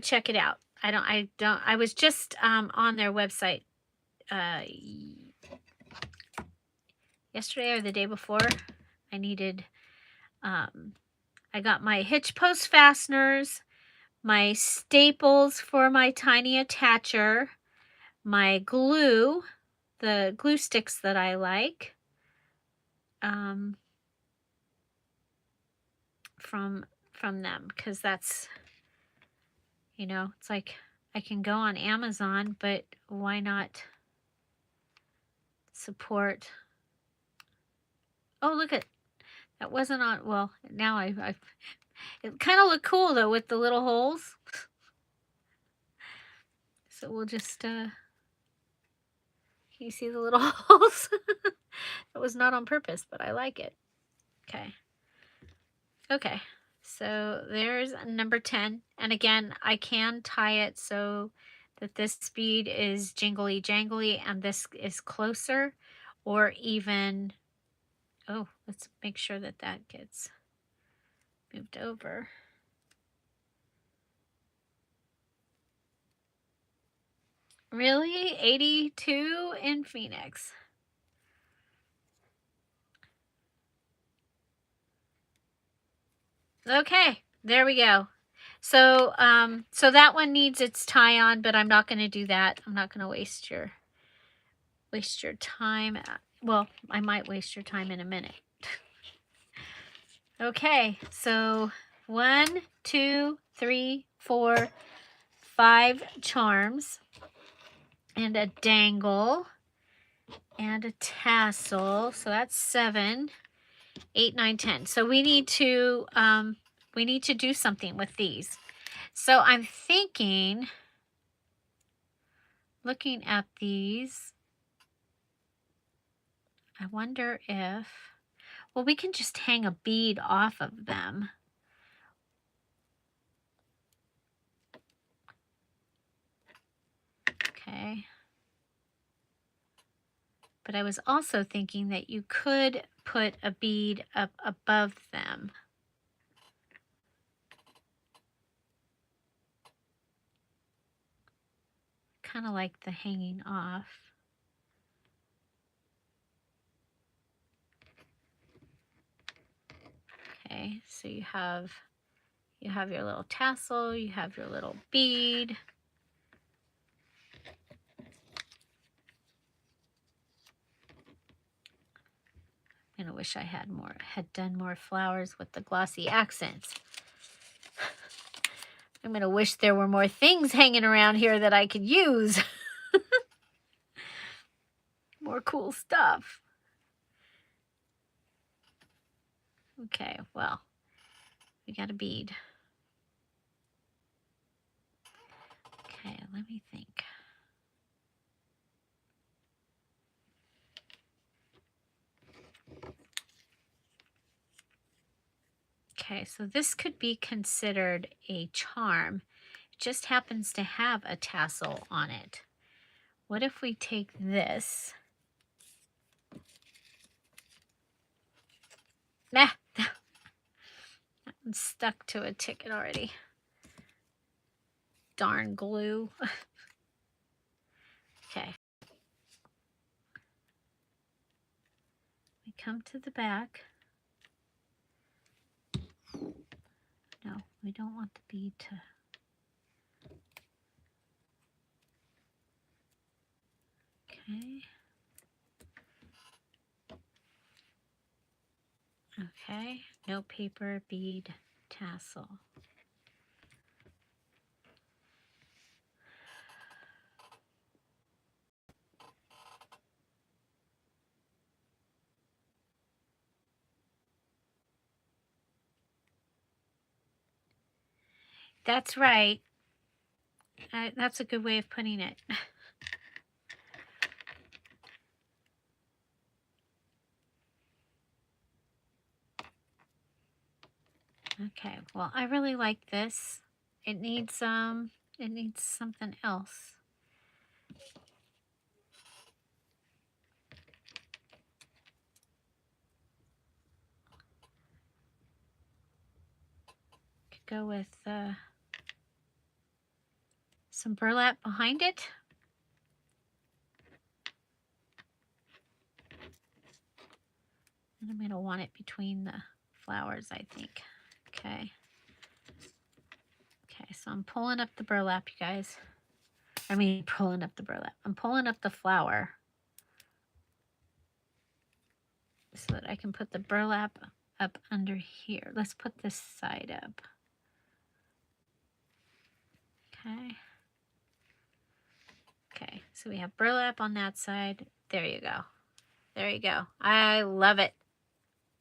check it out. I was just on their website yesterday or the day before. I needed, I got my hitch post fasteners, my staples for my tiny attacher, my glue, the glue sticks that I like, from them, because that's, you know, it's like I can go on Amazon, but why not support? Oh, look at that, wasn't on. Well, now I it kind of looked cool though with the little holes. So we'll just can you see the little holes? That was not on purpose, but I like it. Okay. Okay. So there's number 10. And again, I can tie it so that this bead is jingly jangly and this is closer, or even, oh, let's make sure that that gets moved over. Really? 82 in Phoenix. Okay, there we go. So, so that one needs its tie on, but I'm not going to do that. I'm not going to waste your time. Well, I might waste your time in a minute. Okay, so 1, 2, 3, 4, 5 charms, and a dangle, and a tassel. So that's 7, 8, 9, 10. So we need to do something with these. So I'm thinking, looking at these, I wonder if, well, we can just hang a bead off of them. Okay. But I was also thinking that you could put a bead up above them. Kind of like the hanging off. Okay, so you have your little tassel, you have your little bead. And I wish I had done more flowers with the glossy accents. I'm gonna wish there were more things hanging around here that I could use. More cool stuff. Okay, well, we got a bead. Okay, let me think. Okay, so this could be considered a charm. It just happens to have a tassel on it. What if we take this? Nah, I'm stuck to a ticket already. Darn glue. Okay. We come to the back. No, we don't want the bead to... Okay. Okay, no paper, bead, tassel. That's right. That's a good way of putting it. Okay, well, I really like this. It needs something else. Could go with some burlap behind it. And I'm gonna want it between the flowers, I think. Okay. Okay, so I'm pulling up the burlap, you guys. I mean, pulling up the burlap. I'm pulling up the flower so that I can put the burlap up under here. Let's put this side up. Okay. Okay, so we have burlap on that side. There you go. There you go. I love it.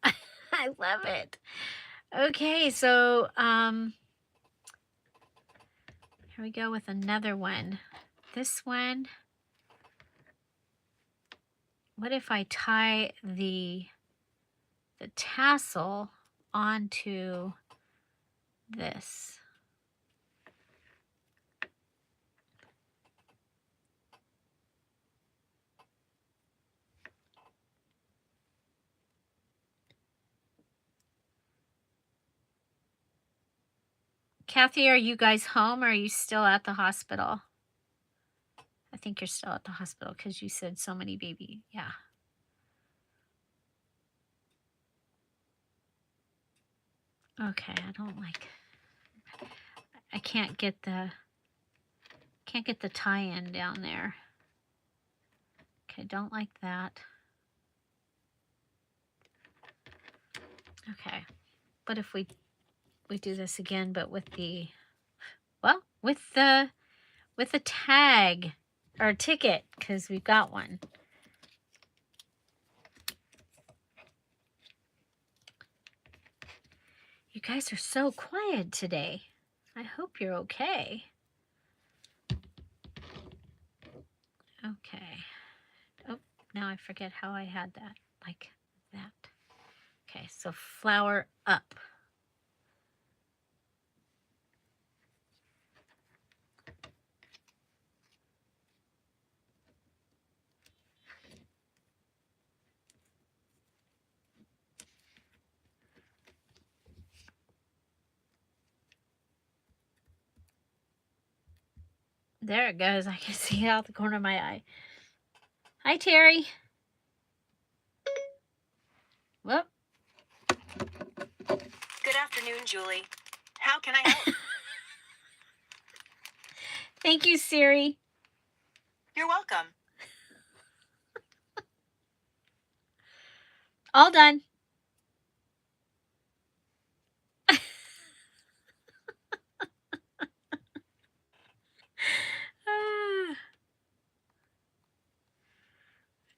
I love it. Okay, so here we go with another one. This one, what if I tie the tassel onto this? Kathy, are you guys home or are you still at the hospital? I think you're still at the hospital because you said so many baby. Yeah. Okay, I don't like... I can't get the tie-in down there. Okay, don't like that. Okay, but if we do this again, but with the, well, with the tag or ticket, because we've got one. You guys are so quiet today. I hope you're okay. Okay. Oh, now I forget how I had that. Like that. Okay, so flower up. There it goes. I can see it out the corner of my eye. Hi, Terry. Whoop. afternoon, Julie. How can I help? Thank you, Siri. You're welcome. All done.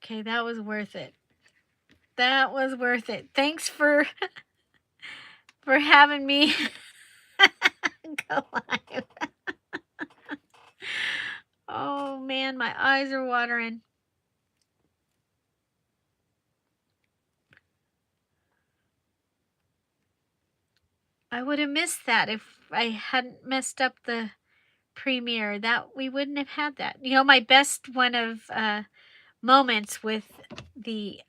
Okay, that was worth it. That was worth it. Thanks for having me go live. Oh man, my eyes are watering. I would have missed that if I hadn't messed up the premiere. That we wouldn't have had that. You know, my best one of moments with the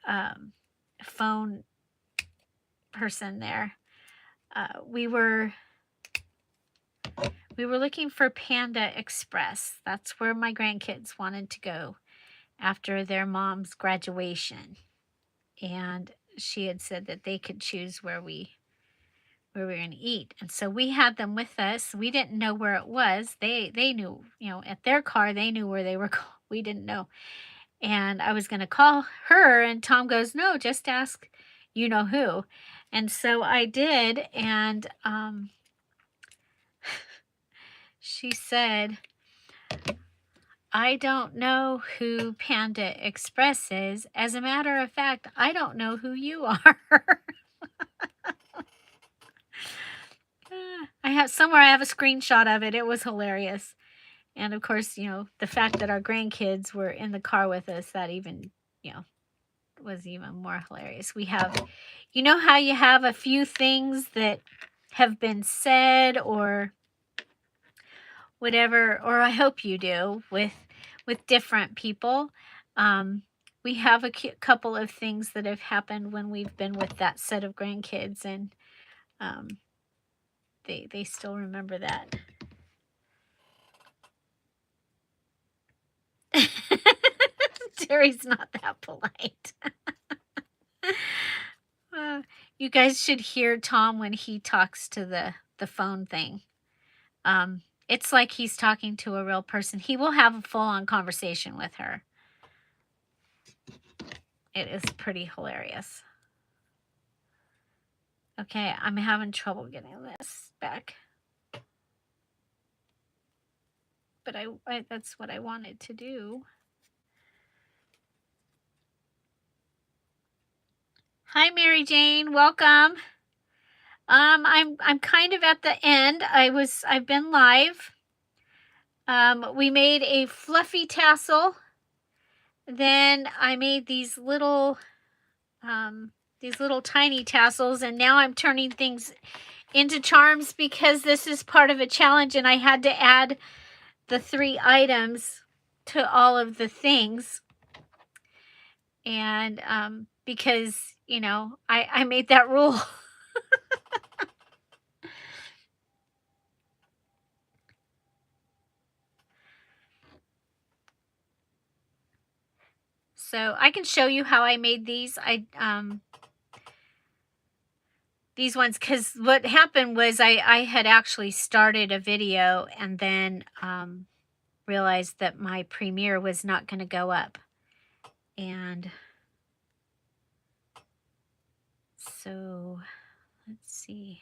phone person there. We were looking for Panda Express. That's where my grandkids wanted to go after their mom's graduation, and she had said that they could choose where we were going to eat. And so we had them with us. We didn't know where it was. They knew, you know, at their car, they knew where they were going. We didn't know. And I was going to call her, and Tom goes, "No, just ask you know who." And so I did, and she said, "I don't know who Panda Express is. As a matter of fact, I don't know who you are." I have a screenshot of it. It was hilarious. And of course, you know, the fact that our grandkids were in the car with us, that even, you know, was even more hilarious. We have, you know how you have a few things that have been said or whatever, or I hope you do with different people. We have a couple of things that have happened when we've been with that set of grandkids, and they still remember that. Terry's not that polite. You guys should hear Tom when he talks to the phone thing. It's like he's talking to a real person. He will have a full-on conversation with her. It is pretty hilarious. Okay, I'm having trouble getting this back. But I that's what I wanted to do. Hi, Mary Jane. Welcome. I'm kind of at the end. I've been live. We made a fluffy tassel. Then I made these little tiny tassels, and now I'm turning things into charms because this is part of a challenge, and I had to add the 3 items to all of the things. And because, you know, I made that rule. So I can show you how I made these. These ones, because what happened was I had actually started a video and then realized that my premiere was not going to go up. And so let's see.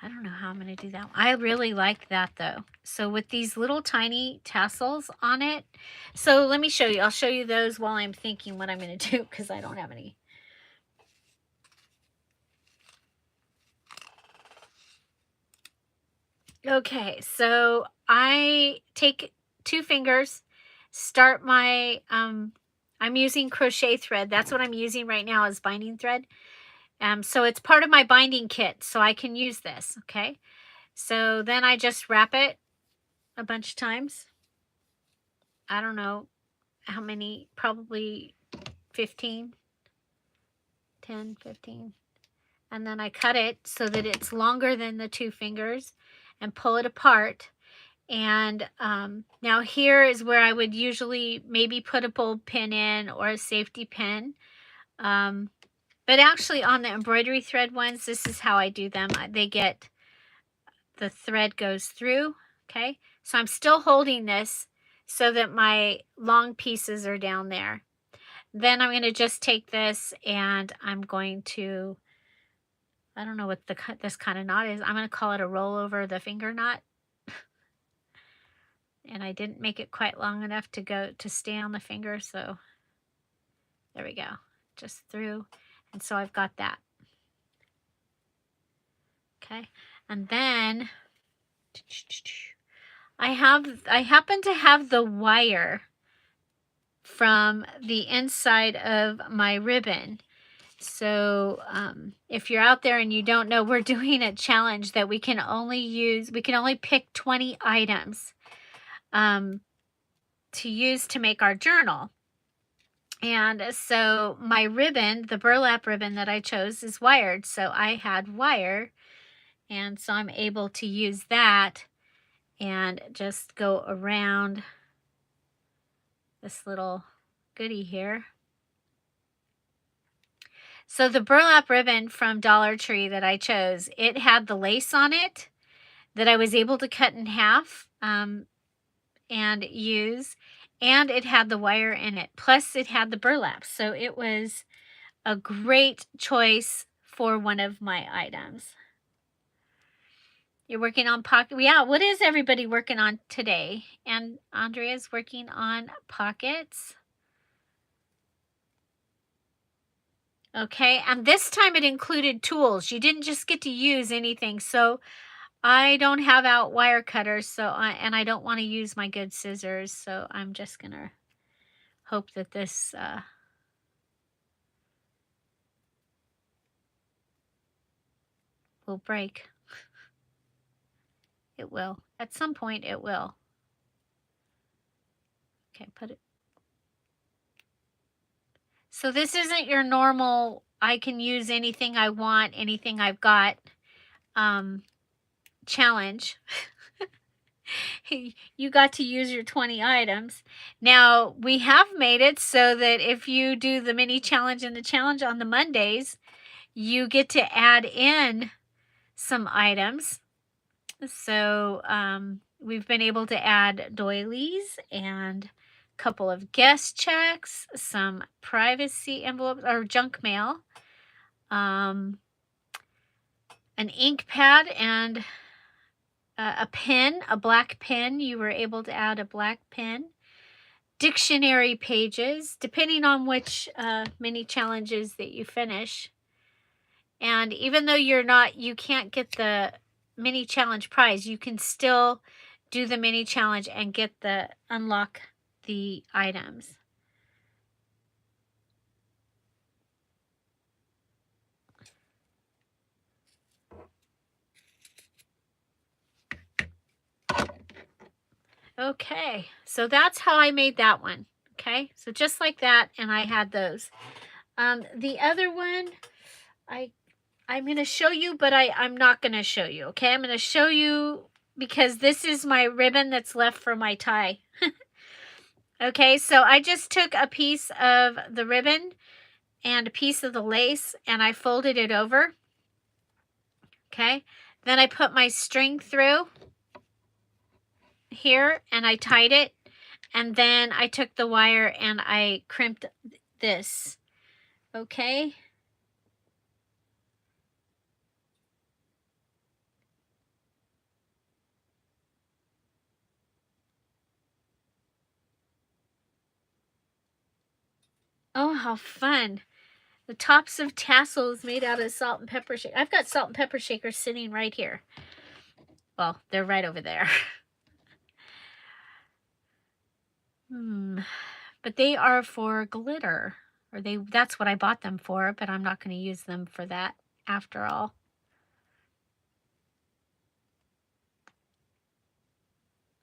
I don't know how I'm going to do that. I really like that though. So with these little tiny tassels on it. So let me show you. I'll show you those while I'm thinking what I'm going to do, because I don't have any. Okay, so I take 2 fingers, start my, I'm using crochet thread. That's what I'm using right now is binding thread. So it's part of my binding kit, so I can use this, okay? So then I just wrap it a bunch of times. I don't know how many, probably 15, 10, 15. And then I cut it so that it's longer than the 2 fingers and pull it apart. And now here is where I would usually maybe put a bulb pin in or a safety pin. But actually on the embroidery thread ones, this is how I do them. The thread goes through, okay? So I'm still holding this so that my long pieces are down there. Then I'm going to just take this and I'm going to, I don't know what this kind of knot is. I'm going to call it a rollover the finger knot. And I didn't make it quite long enough to stay on the finger, so there we go. Just through. And so I've got that. Okay. And then I happen to have the wire from the inside of my ribbon. So if you're out there and you don't know, we're doing a challenge that we can only pick 20 items to use to make our journal. And so my ribbon, the burlap ribbon that I chose, is wired. So I had wire, and so I'm able to use that and just go around this little goodie here. So the burlap ribbon from Dollar Tree that I chose, it had the lace on it that I was able to cut in half and use, and it had the wire in it. Plus it had the burlap. So it was a great choice for one of my items. You're working on pocket. Yeah, what is everybody working on today? And Andrea's working on pockets. Okay, and this time it included tools. You didn't just get to use anything. So I don't have out wire cutters, and I don't want to use my good scissors. So I'm just gonna hope that this will break. It will. At some point it will. Okay, put it. So this isn't your normal, I can use anything I want, anything I've got challenge. You got to use your 20 items. Now, we have made it so that if you do the mini challenge and the challenge on the Mondays, you get to add in some items. So we've been able to add doilies and a couple of guest checks, some privacy envelopes or junk mail, an ink pad, and a pen, a black pen. You were able to add a black pen. Dictionary pages, depending on which mini challenges that you finish. And even though you can't get the mini challenge prize, you can still do the mini challenge and unlock the items. Okay, so that's how I made that one. Okay, so just like that, and I had those. The other one, I'm going to show you, but I'm not going to show you. Okay, I'm going to show you because this is my ribbon that's left for my tie. Okay, so I just took a piece of the ribbon and a piece of the lace and I folded it over. Okay, then I put my string through here and I tied it, and then I took the wire and I crimped this. Okay, oh how fun. The tops of tassels made out of salt and pepper shaker. I've got salt and pepper shakers sitting right here. Well, they're right over there. But they are for glitter, or that's what I bought them for, but I'm not going to use them for that after all.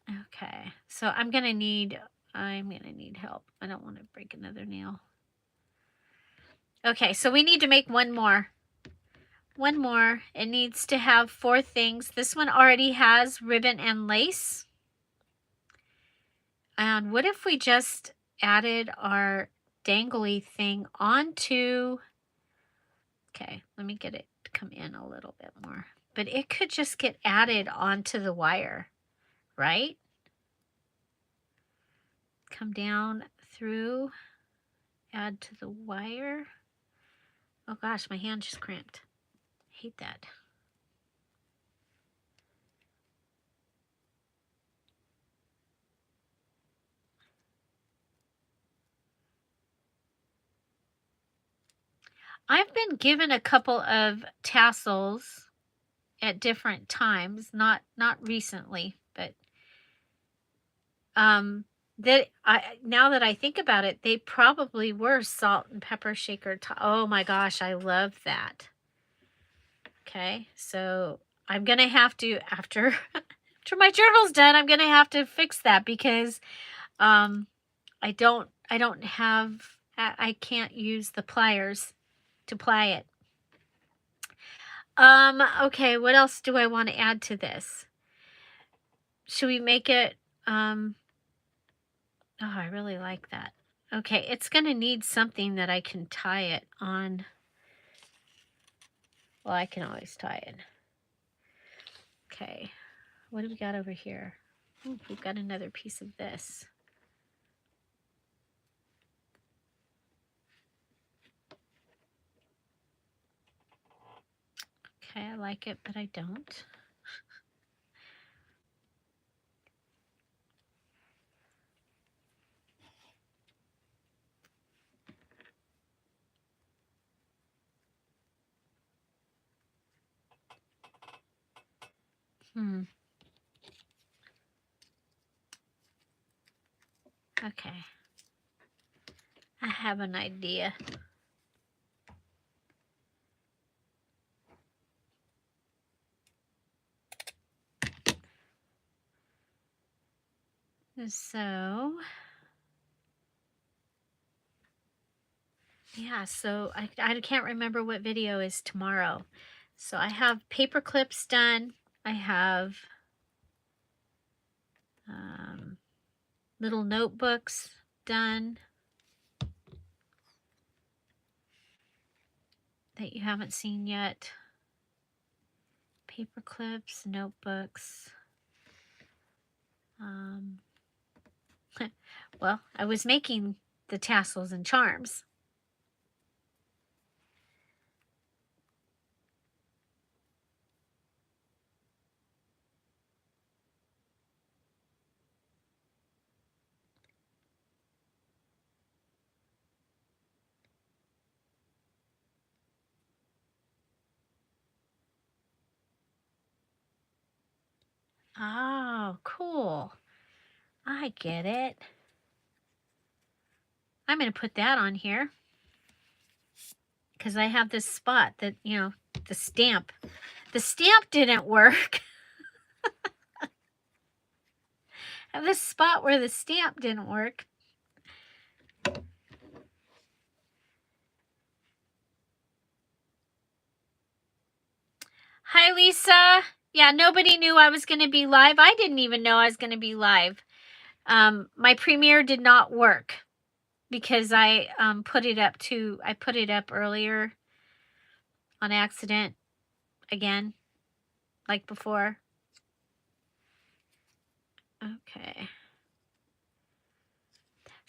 Okay, so I'm going to need help. I don't want to break another nail. Okay, so we need to make one more. One more. It needs to have 4 things. This one already has ribbon and lace. And what if we just added our dangly thing onto Okay, let me get it to come in a little bit more. But it could just get added onto the wire, right? Come down through, add to the wire. Oh gosh, my hand just cramped. Hate that. I've been given a couple of tassels at different times, not recently, but that I now that I think about it, they probably were salt and pepper shaker. Oh my gosh, I love that. Okay, so I'm gonna have to after after my journal's done, I'm gonna have to fix that because um I don't have I can't use the pliers to ply it. Okay, what else do I want to add to this? Should we make it oh, I really like that. Okay, it's going to need something that I can tie it on. Well, I can always tie it. Okay, what do we got over here? Ooh, we've got another piece of this. Okay, I like it, but I don't. Hmm. Okay. I have an idea. So, yeah, so I can't remember what video is tomorrow. So I have paper clips done. I have um, little notebooks done that you haven't seen yet. Paper clips, notebooks. Um, well, I was making the tassels and charms. Oh, cool. I get it. I'm going to put that on here because I have this spot that, the stamp. The stamp didn't work. I have this spot where the stamp didn't work. Hi, Lisa. Yeah, nobody knew I was going to be live. I didn't even know I was going to be live. My premiere did not work because I put it up earlier on accident again, like before. Okay.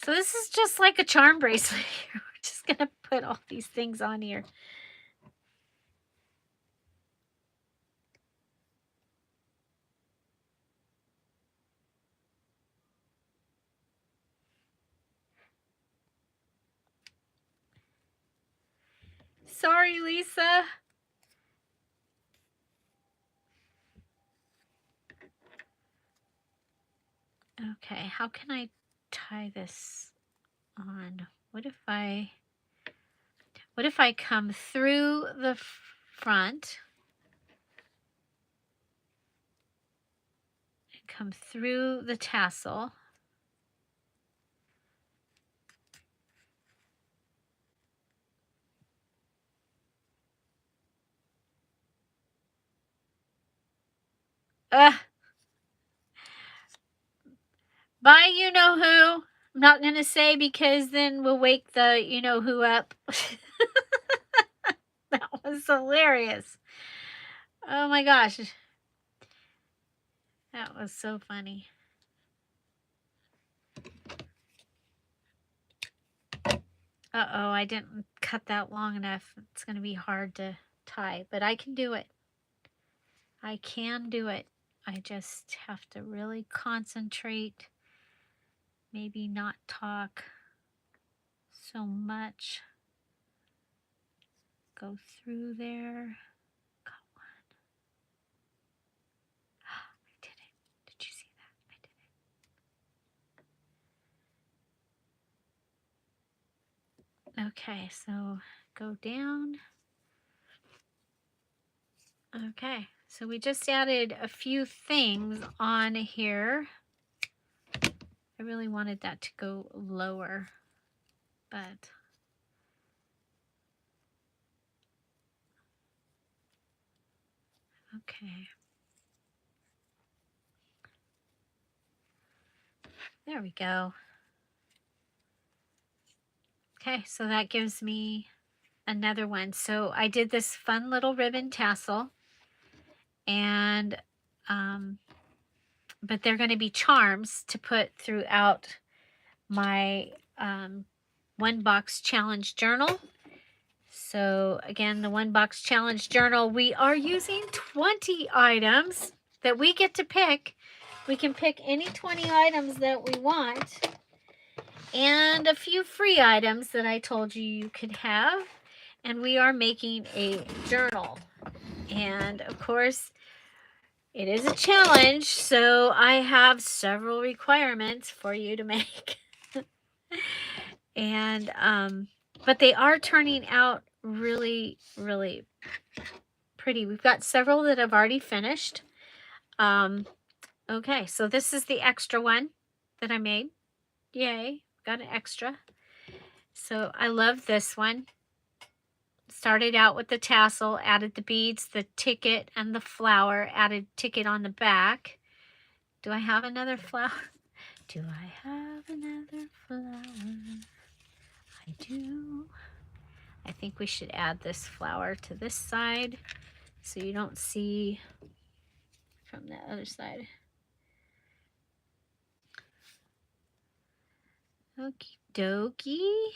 So this is just like a charm bracelet here. We're just going to put all these things on here. Sorry, Lisa. Okay, how can I tie this on? What if I come through the front and come through the tassel? Bye, you know who. I'm not going to say because then we'll wake the you know who up. That was hilarious. Oh my gosh. That was so funny. Uh-oh, I didn't cut that long enough. It's going to be hard to tie, but I can do it. I can do it. I just have to really concentrate. Maybe not talk so much. Go through there. Got one. I did it. Did you see that? I did it. Okay, so go down. Okay, so we just added a few things on here. I really wanted that to go lower, but okay. There we go. Okay, so that gives me another one. So I did this fun little ribbon tassel, and but they're going to be charms to put throughout my one box challenge journal. So again, the one box challenge journal, we are using 20 items that we get to pick. We can pick any 20 items that we want, and a few free items that I told you you could have. And we are making a journal. And of course, it is a challenge, so I have several requirements for you to make. And but they are turning out really, really pretty. We've got several that I've already finished. Okay, so this is the extra one that I made. Yay, got an extra. So I love this one. Started out with the tassel, added the beads, the ticket, and the flower, added ticket on the back. Do I have another flower? Do I have another flower? I do. I think we should add this flower to this side so you don't see from the other side. Okie dokie.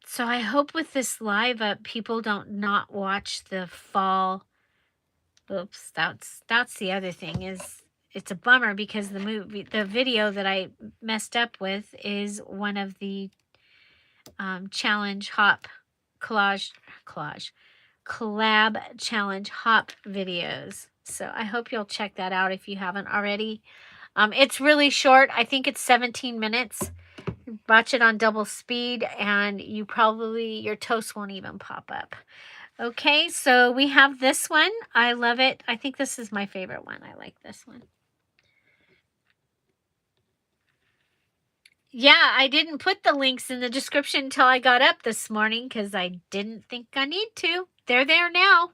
So I hope with this live up, people don't not watch the fall. Oops, that's the other thing is it's a bummer because the video that I messed up with is one of the challenge hop collab challenge hop videos. So I hope you'll check that out if you haven't already. It's really short. I think it's 17 minutes. Watch it on double speed and your toast won't even pop up. Okay, so we have this one. I love it. I think this is my favorite one. I like this one. Yeah, I didn't put the links in the description until I got up this morning because I didn't think I need to. They're there now.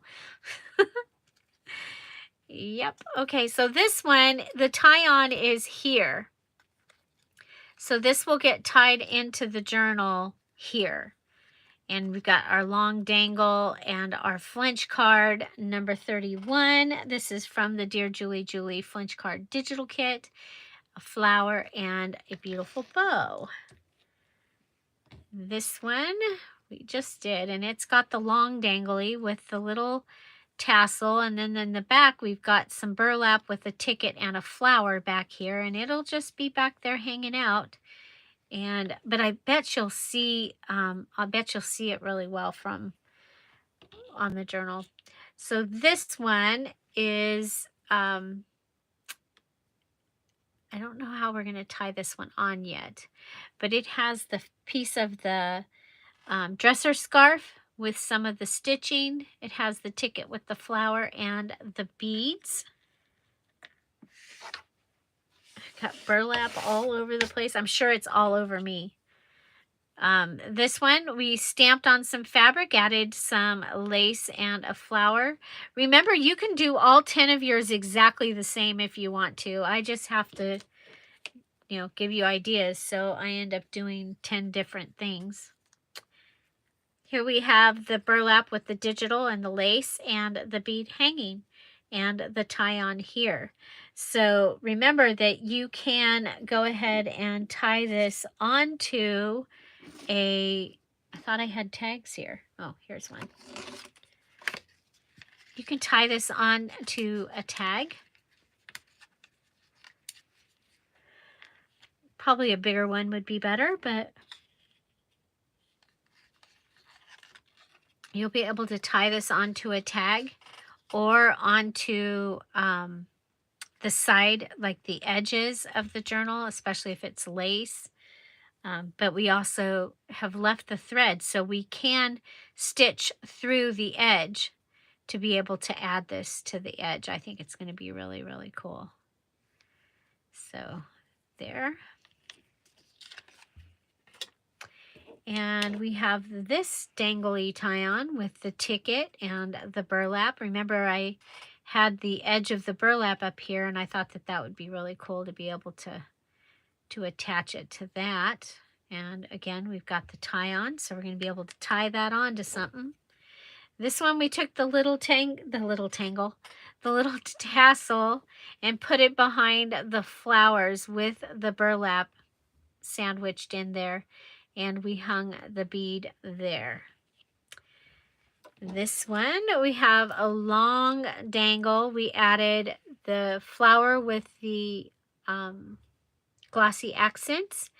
Yep. Okay, so this one, the tie-on is here. So this will get tied into the journal here. And we've got our long dangle and our flinch card, number 31. This is from the Dear Julie flinch card digital kit. A flower and a beautiful bow. This one we just did, and it's got the long dangly with the little tassel, and then in the back we've got some burlap with a ticket and a flower back here, and it'll just be back there hanging out. And but I bet you'll see it really well from on the journal. So this one is I don't know how we're going to tie this one on yet, but it has the piece of the dresser scarf with some of the stitching. It has the ticket with the flower and the beads. Got burlap all over the place. I'm sure it's all over me. This one, we stamped on some fabric, added some lace and a flower. Remember, you can do all 10 of yours exactly the same if you want to. I just have to, give you ideas. So I end up doing 10 different things. Here we have the burlap with the digital and the lace and the bead hanging and the tie on here. So remember that you can go ahead and tie this onto I thought I had tags here. Oh, here's one. You can tie this on to a tag. Probably a bigger one would be better, but you'll be able to tie this onto a tag or onto the side, like the edges of the journal, especially if it's lace. But we also have left the thread, so we can stitch through the edge to be able to add this to the edge. I think it's going to be really, really cool. So there. And we have this dangly tie-on with the ticket and the burlap. Remember, I had the edge of the burlap up here, and I thought that that would be really cool to be able to attach it to that. And again, we've got the tie-on, so we're going to be able to tie that on to something. This one, we took the little tassel and put it behind the flowers with the burlap sandwiched in there, and we hung the bead there. This one, we have a long dangle. We added the flower with the glossy accents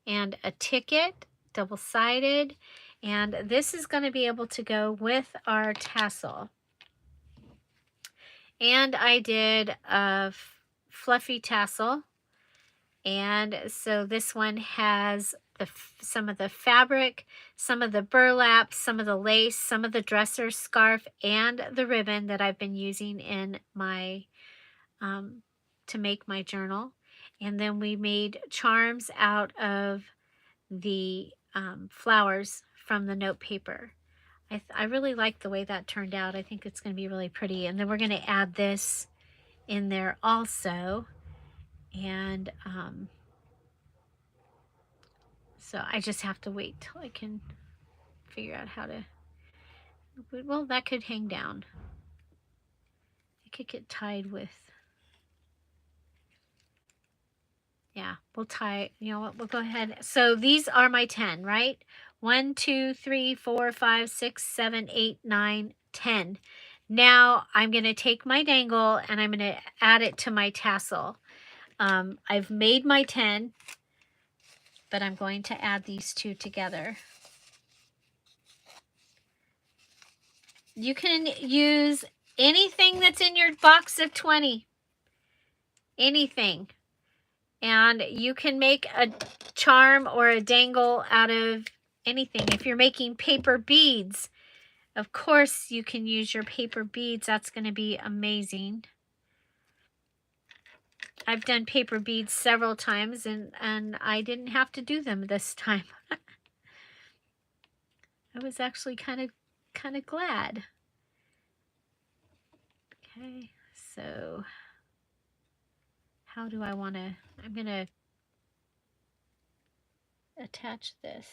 and a ticket, double-sided, and this is going to be able to go with our tassel. And I did a fluffy tassel, and so this one has some of the fabric, some of the burlap, some of the lace, some of the dresser, scarf, and the ribbon that I've been using in my to make my journal. And then we made charms out of the flowers from the note paper. I really like the way that turned out. I think it's going to be really pretty. And then we're going to add this in there also. And so I just have to wait till I can figure out how to, well, that could hang down. It could get tied with, yeah, we'll tie, you know what, we'll go ahead. So these are my 10, right? 1, 2, 3, 4, 5, 6, 7, 8, 9, 10. Now I'm going to take my dangle and I'm going to add it to my tassel. I've made my 10, but I'm going to add these two together. You can use anything that's in your box of 20. Anything. And you can make a charm or a dangle out of anything. If you're making paper beads, of course you can use your paper beads. That's going to be amazing. I've done paper beads several times and I didn't have to do them this time. I was actually kind of glad. Okay, so how do I want to, I'm going to attach this.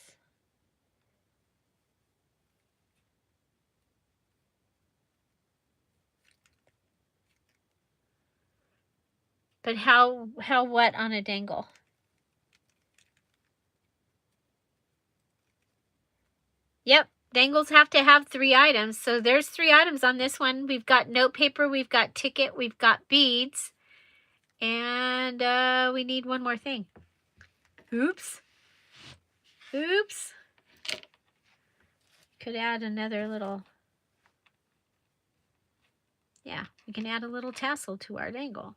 But how what on a dangle? Yep, dangles have to have 3 items. So there's 3 items on this one. We've got note paper, we've got ticket, we've got beads, and we need one more thing. Oops. Oops. Could add another little, yeah, we can add a little tassel to our dangle.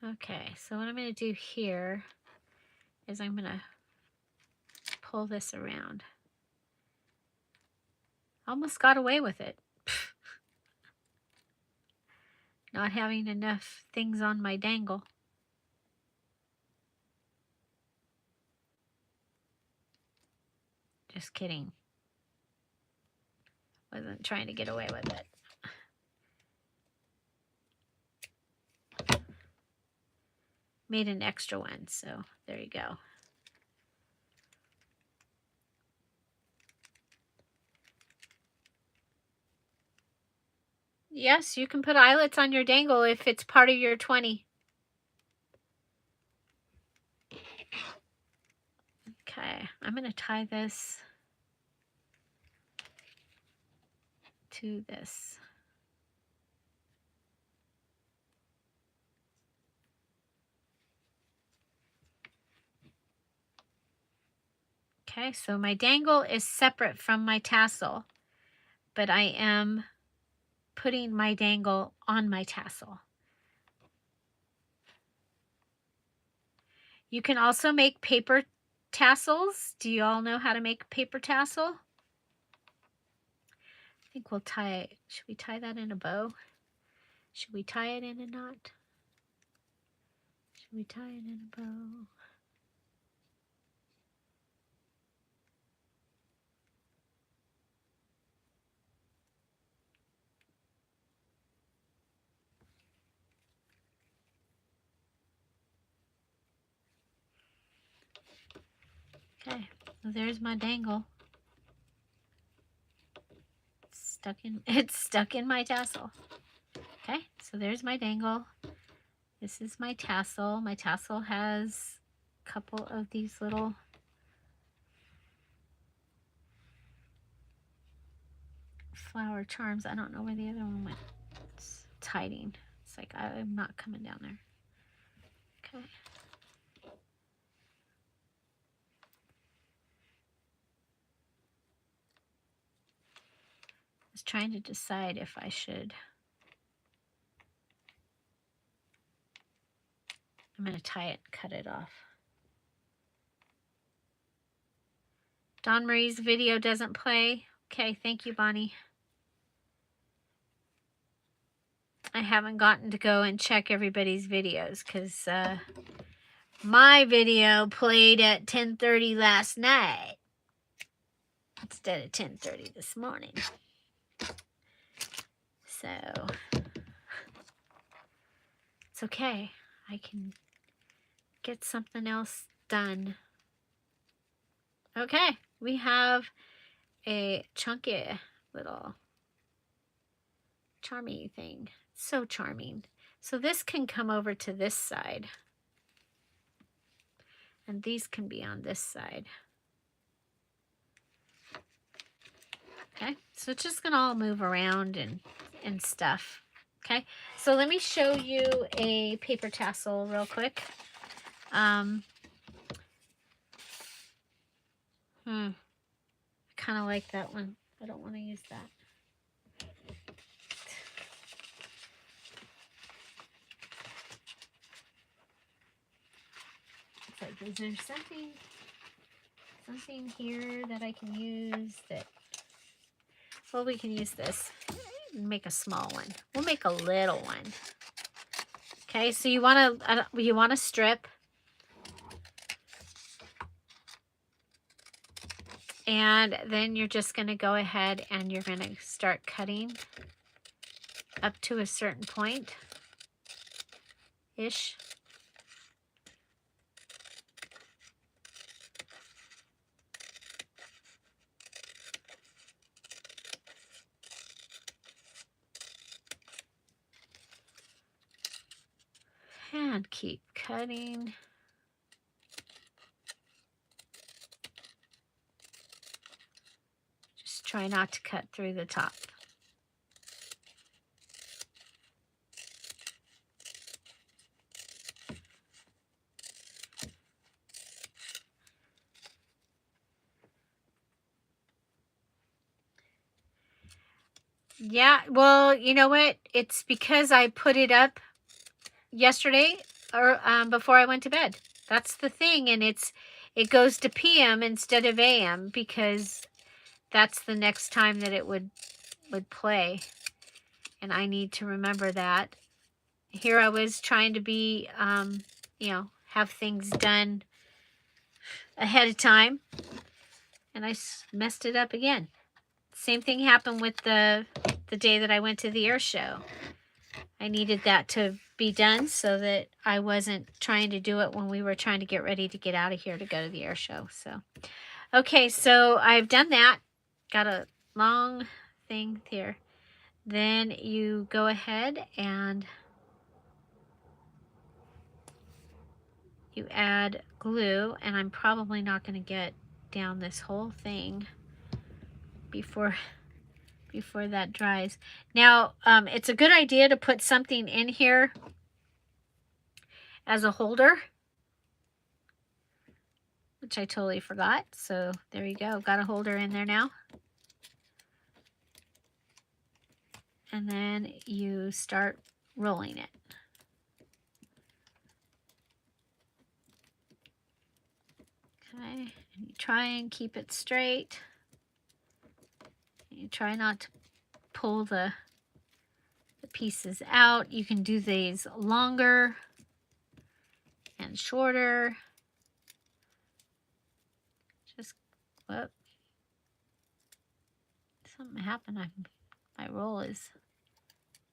Okay, so what I'm going to do here is I'm going to pull this around. Almost got away with it. Not having enough things on my dangle. Just kidding. Wasn't trying to get away with it. Made an extra one, so there you go. Yes, you can put eyelets on your dangle if it's part of your 20. Okay, I'm going to tie this to this. Okay, so my dangle is separate from my tassel, but I am putting my dangle on my tassel. You can also make paper tassels. Do you all know how to make paper tassel? I think we'll tie, should we tie that in a bow? Should we tie it in a knot? Should we tie it in a bow? Okay, so there's my dangle. It's stuck in my tassel. Okay, so there's my dangle. This is my tassel. My tassel has a couple of these little flower charms. I don't know where the other one went. It's hiding. It's like I'm not coming down there. Okay. I was trying to decide if I should. I'm going to tie it and cut it off. Dawn Marie's video doesn't play. Okay, thank you, Bonnie. I haven't gotten to go and check everybody's videos because my video played at 10:30 last night instead of 10:30 this morning. So it's okay. I can get something else done. Okay, we have a chunky little charming thing. So charming. So this can come over to this side. And these can be on this side. Okay, so it's just gonna all move around and stuff. Okay, so let me show you a paper tassel real quick. I kind of like that one. I don't want to use that. It's like, is there something here that I can use that? Well, we can use this. Make a small one. We'll make a little one. Okay, so you want to strip, and then you're just going to go ahead and you're going to start cutting up to a certain point ish. And keep cutting. Just try not to cut through the top. Yeah, well, you know what? It's because I put it up yesterday or before I went to bed. That's the thing, and it goes to PM instead of AM because that's the next time that it would play, and I need to remember that. Here I was trying to be, you know, have things done ahead of time, and I messed it up again. Same thing happened with the day that I went to the air show. I needed that to be done so that I wasn't trying to do it when we were trying to get ready to get out of here to go to the air show. So, okay, so I've done that. Got a long thing here. Then you go ahead and you add glue, and I'm probably not going to get down this whole thing before that dries. Now, it's a good idea to put something in here as a holder, which I totally forgot. So there you go. Got a holder in there now. And then you start rolling it. Okay, and you try and keep it straight. You try not to pull the pieces out. You can do these longer and shorter. Just, whoop. Something happened. My roll is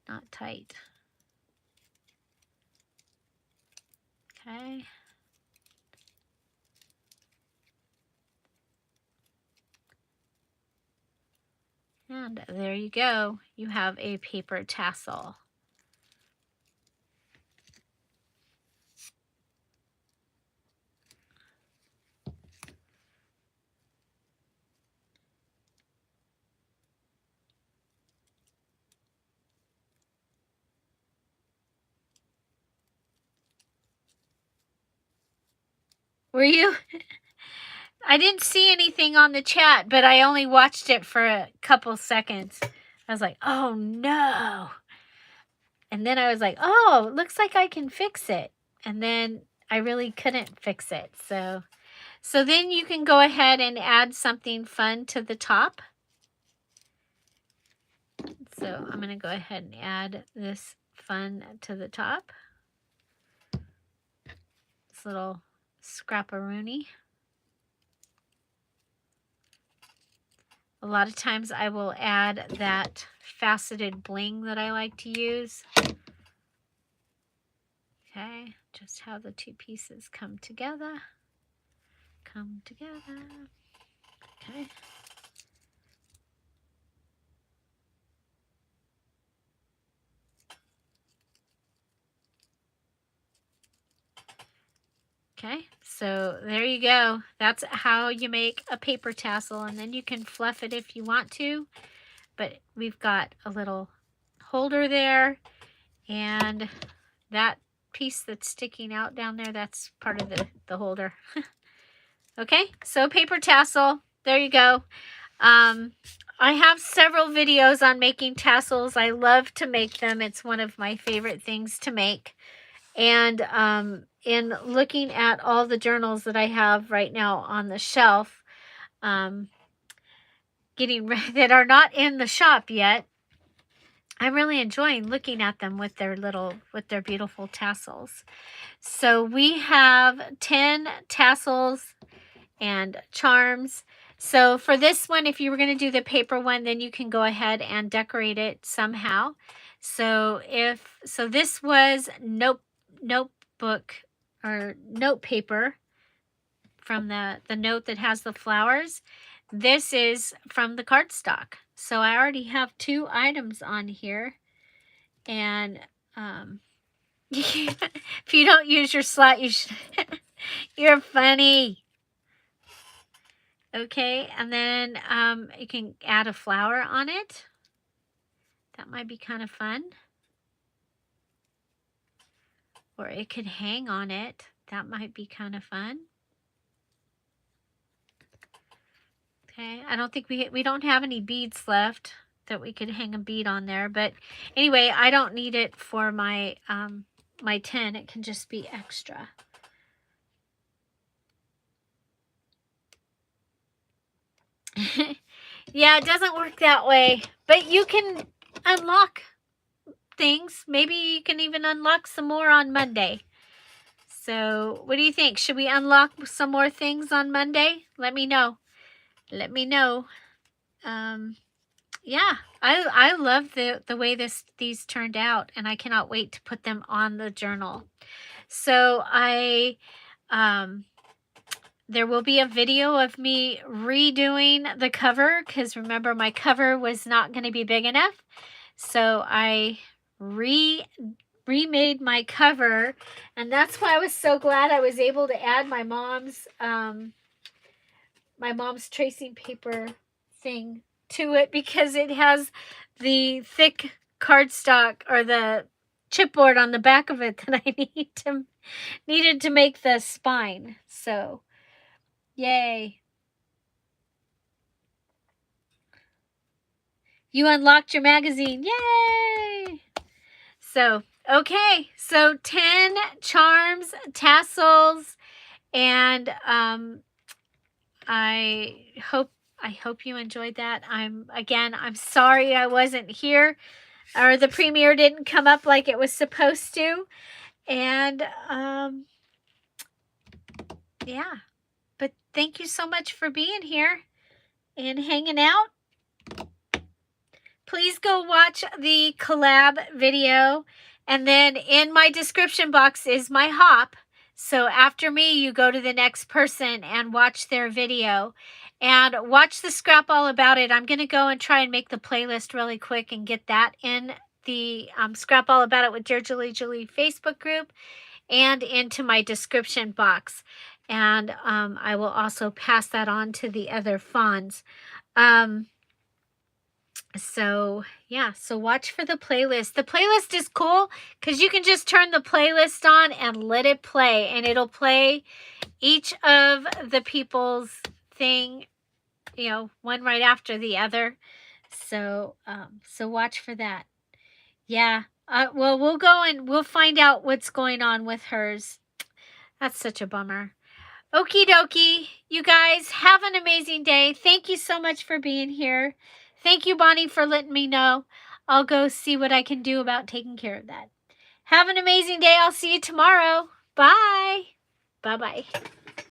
not tight. Okay. And there you go. You have a paper tassel. Were you? I didn't see anything on the chat, but I only watched it for a couple seconds. I was like, oh no. And then I was like, oh, it looks like I can fix it. And then I really couldn't fix it. So then you can go ahead and add something fun to the top. So I'm going to go ahead and add this fun to the top. This little scrapperoonie. A lot of times I will add that faceted bling that I like to use. Okay, just how the two pieces come together. Come together. Okay. Okay, so there you go. That's how you make a paper tassel, and then you can fluff it if you want to. But we've got a little holder there, and that piece that's sticking out down there, that's part of the holder. Okay, so paper tassel, there you go. I have several videos on making tassels. I love to make them. It's one of my favorite things to make. And in looking at all the journals that I have right now on the shelf, that are not in the shop yet, I'm really enjoying looking at them with their beautiful tassels. So we have 10 tassels and charms. So for this one, if you were going to do the paper one, then you can go ahead and decorate it somehow. So this was notebook or note paper from the note that has the flowers. This is from the cardstock. So I already have 2 items on here. And if you don't use your slot, you should. You're funny. Okay, and then you can add a flower on it. That might be kind of fun. Or it could hang on it. That might be kind of fun. Okay, I don't think we don't have any beads left that we could hang a bead on there. But anyway, I don't need it for my my 10. It can just be extra. Yeah, it doesn't work that way. But you can unlock things. Maybe you can even unlock some more on Monday. So what do you think? Should we unlock some more things on Monday? Let me know. let me know. Um, yeah, I love the way these turned out, and I cannot wait to put them on the journal. So um there will be a video of me redoing the cover, because remember, my cover was not going to be big enough. So I remade my cover, and that's why I was so glad I was able to add my mom's tracing paper thing to it, because it has the thick cardstock, or the chipboard on the back of it, that I needed to make the spine. So yay. You unlocked your magazine. Yay! So, okay. So 10 charms, tassels, and I hope you enjoyed that. I'm sorry I wasn't here, or the premiere didn't come up like it was supposed to. And yeah. But thank you so much for being here and hanging out. Please go watch the collab video. And then in my description box is my hop. So after me, you go to the next person and watch their video. And watch the Scrap All About It. I'm going to go and try and make the playlist really quick and get that in the Scrap All About It with Dear Julie Facebook group, and into my description box. And I will also pass that on to the other fawns. So yeah, so watch for the playlist. The playlist is cool because you can just turn the playlist on and let it play, and it'll play each of the people's thing, one right after the other. So so watch for that. Yeah. Well, we'll go and we'll find out what's going on with hers. That's such a bummer. Okie dokie. You guys have an amazing day. Thank you so much for being here. Thank you, Bonnie, for letting me know. I'll go see what I can do about taking care of that. Have an amazing day. I'll see you tomorrow. Bye. Bye-bye.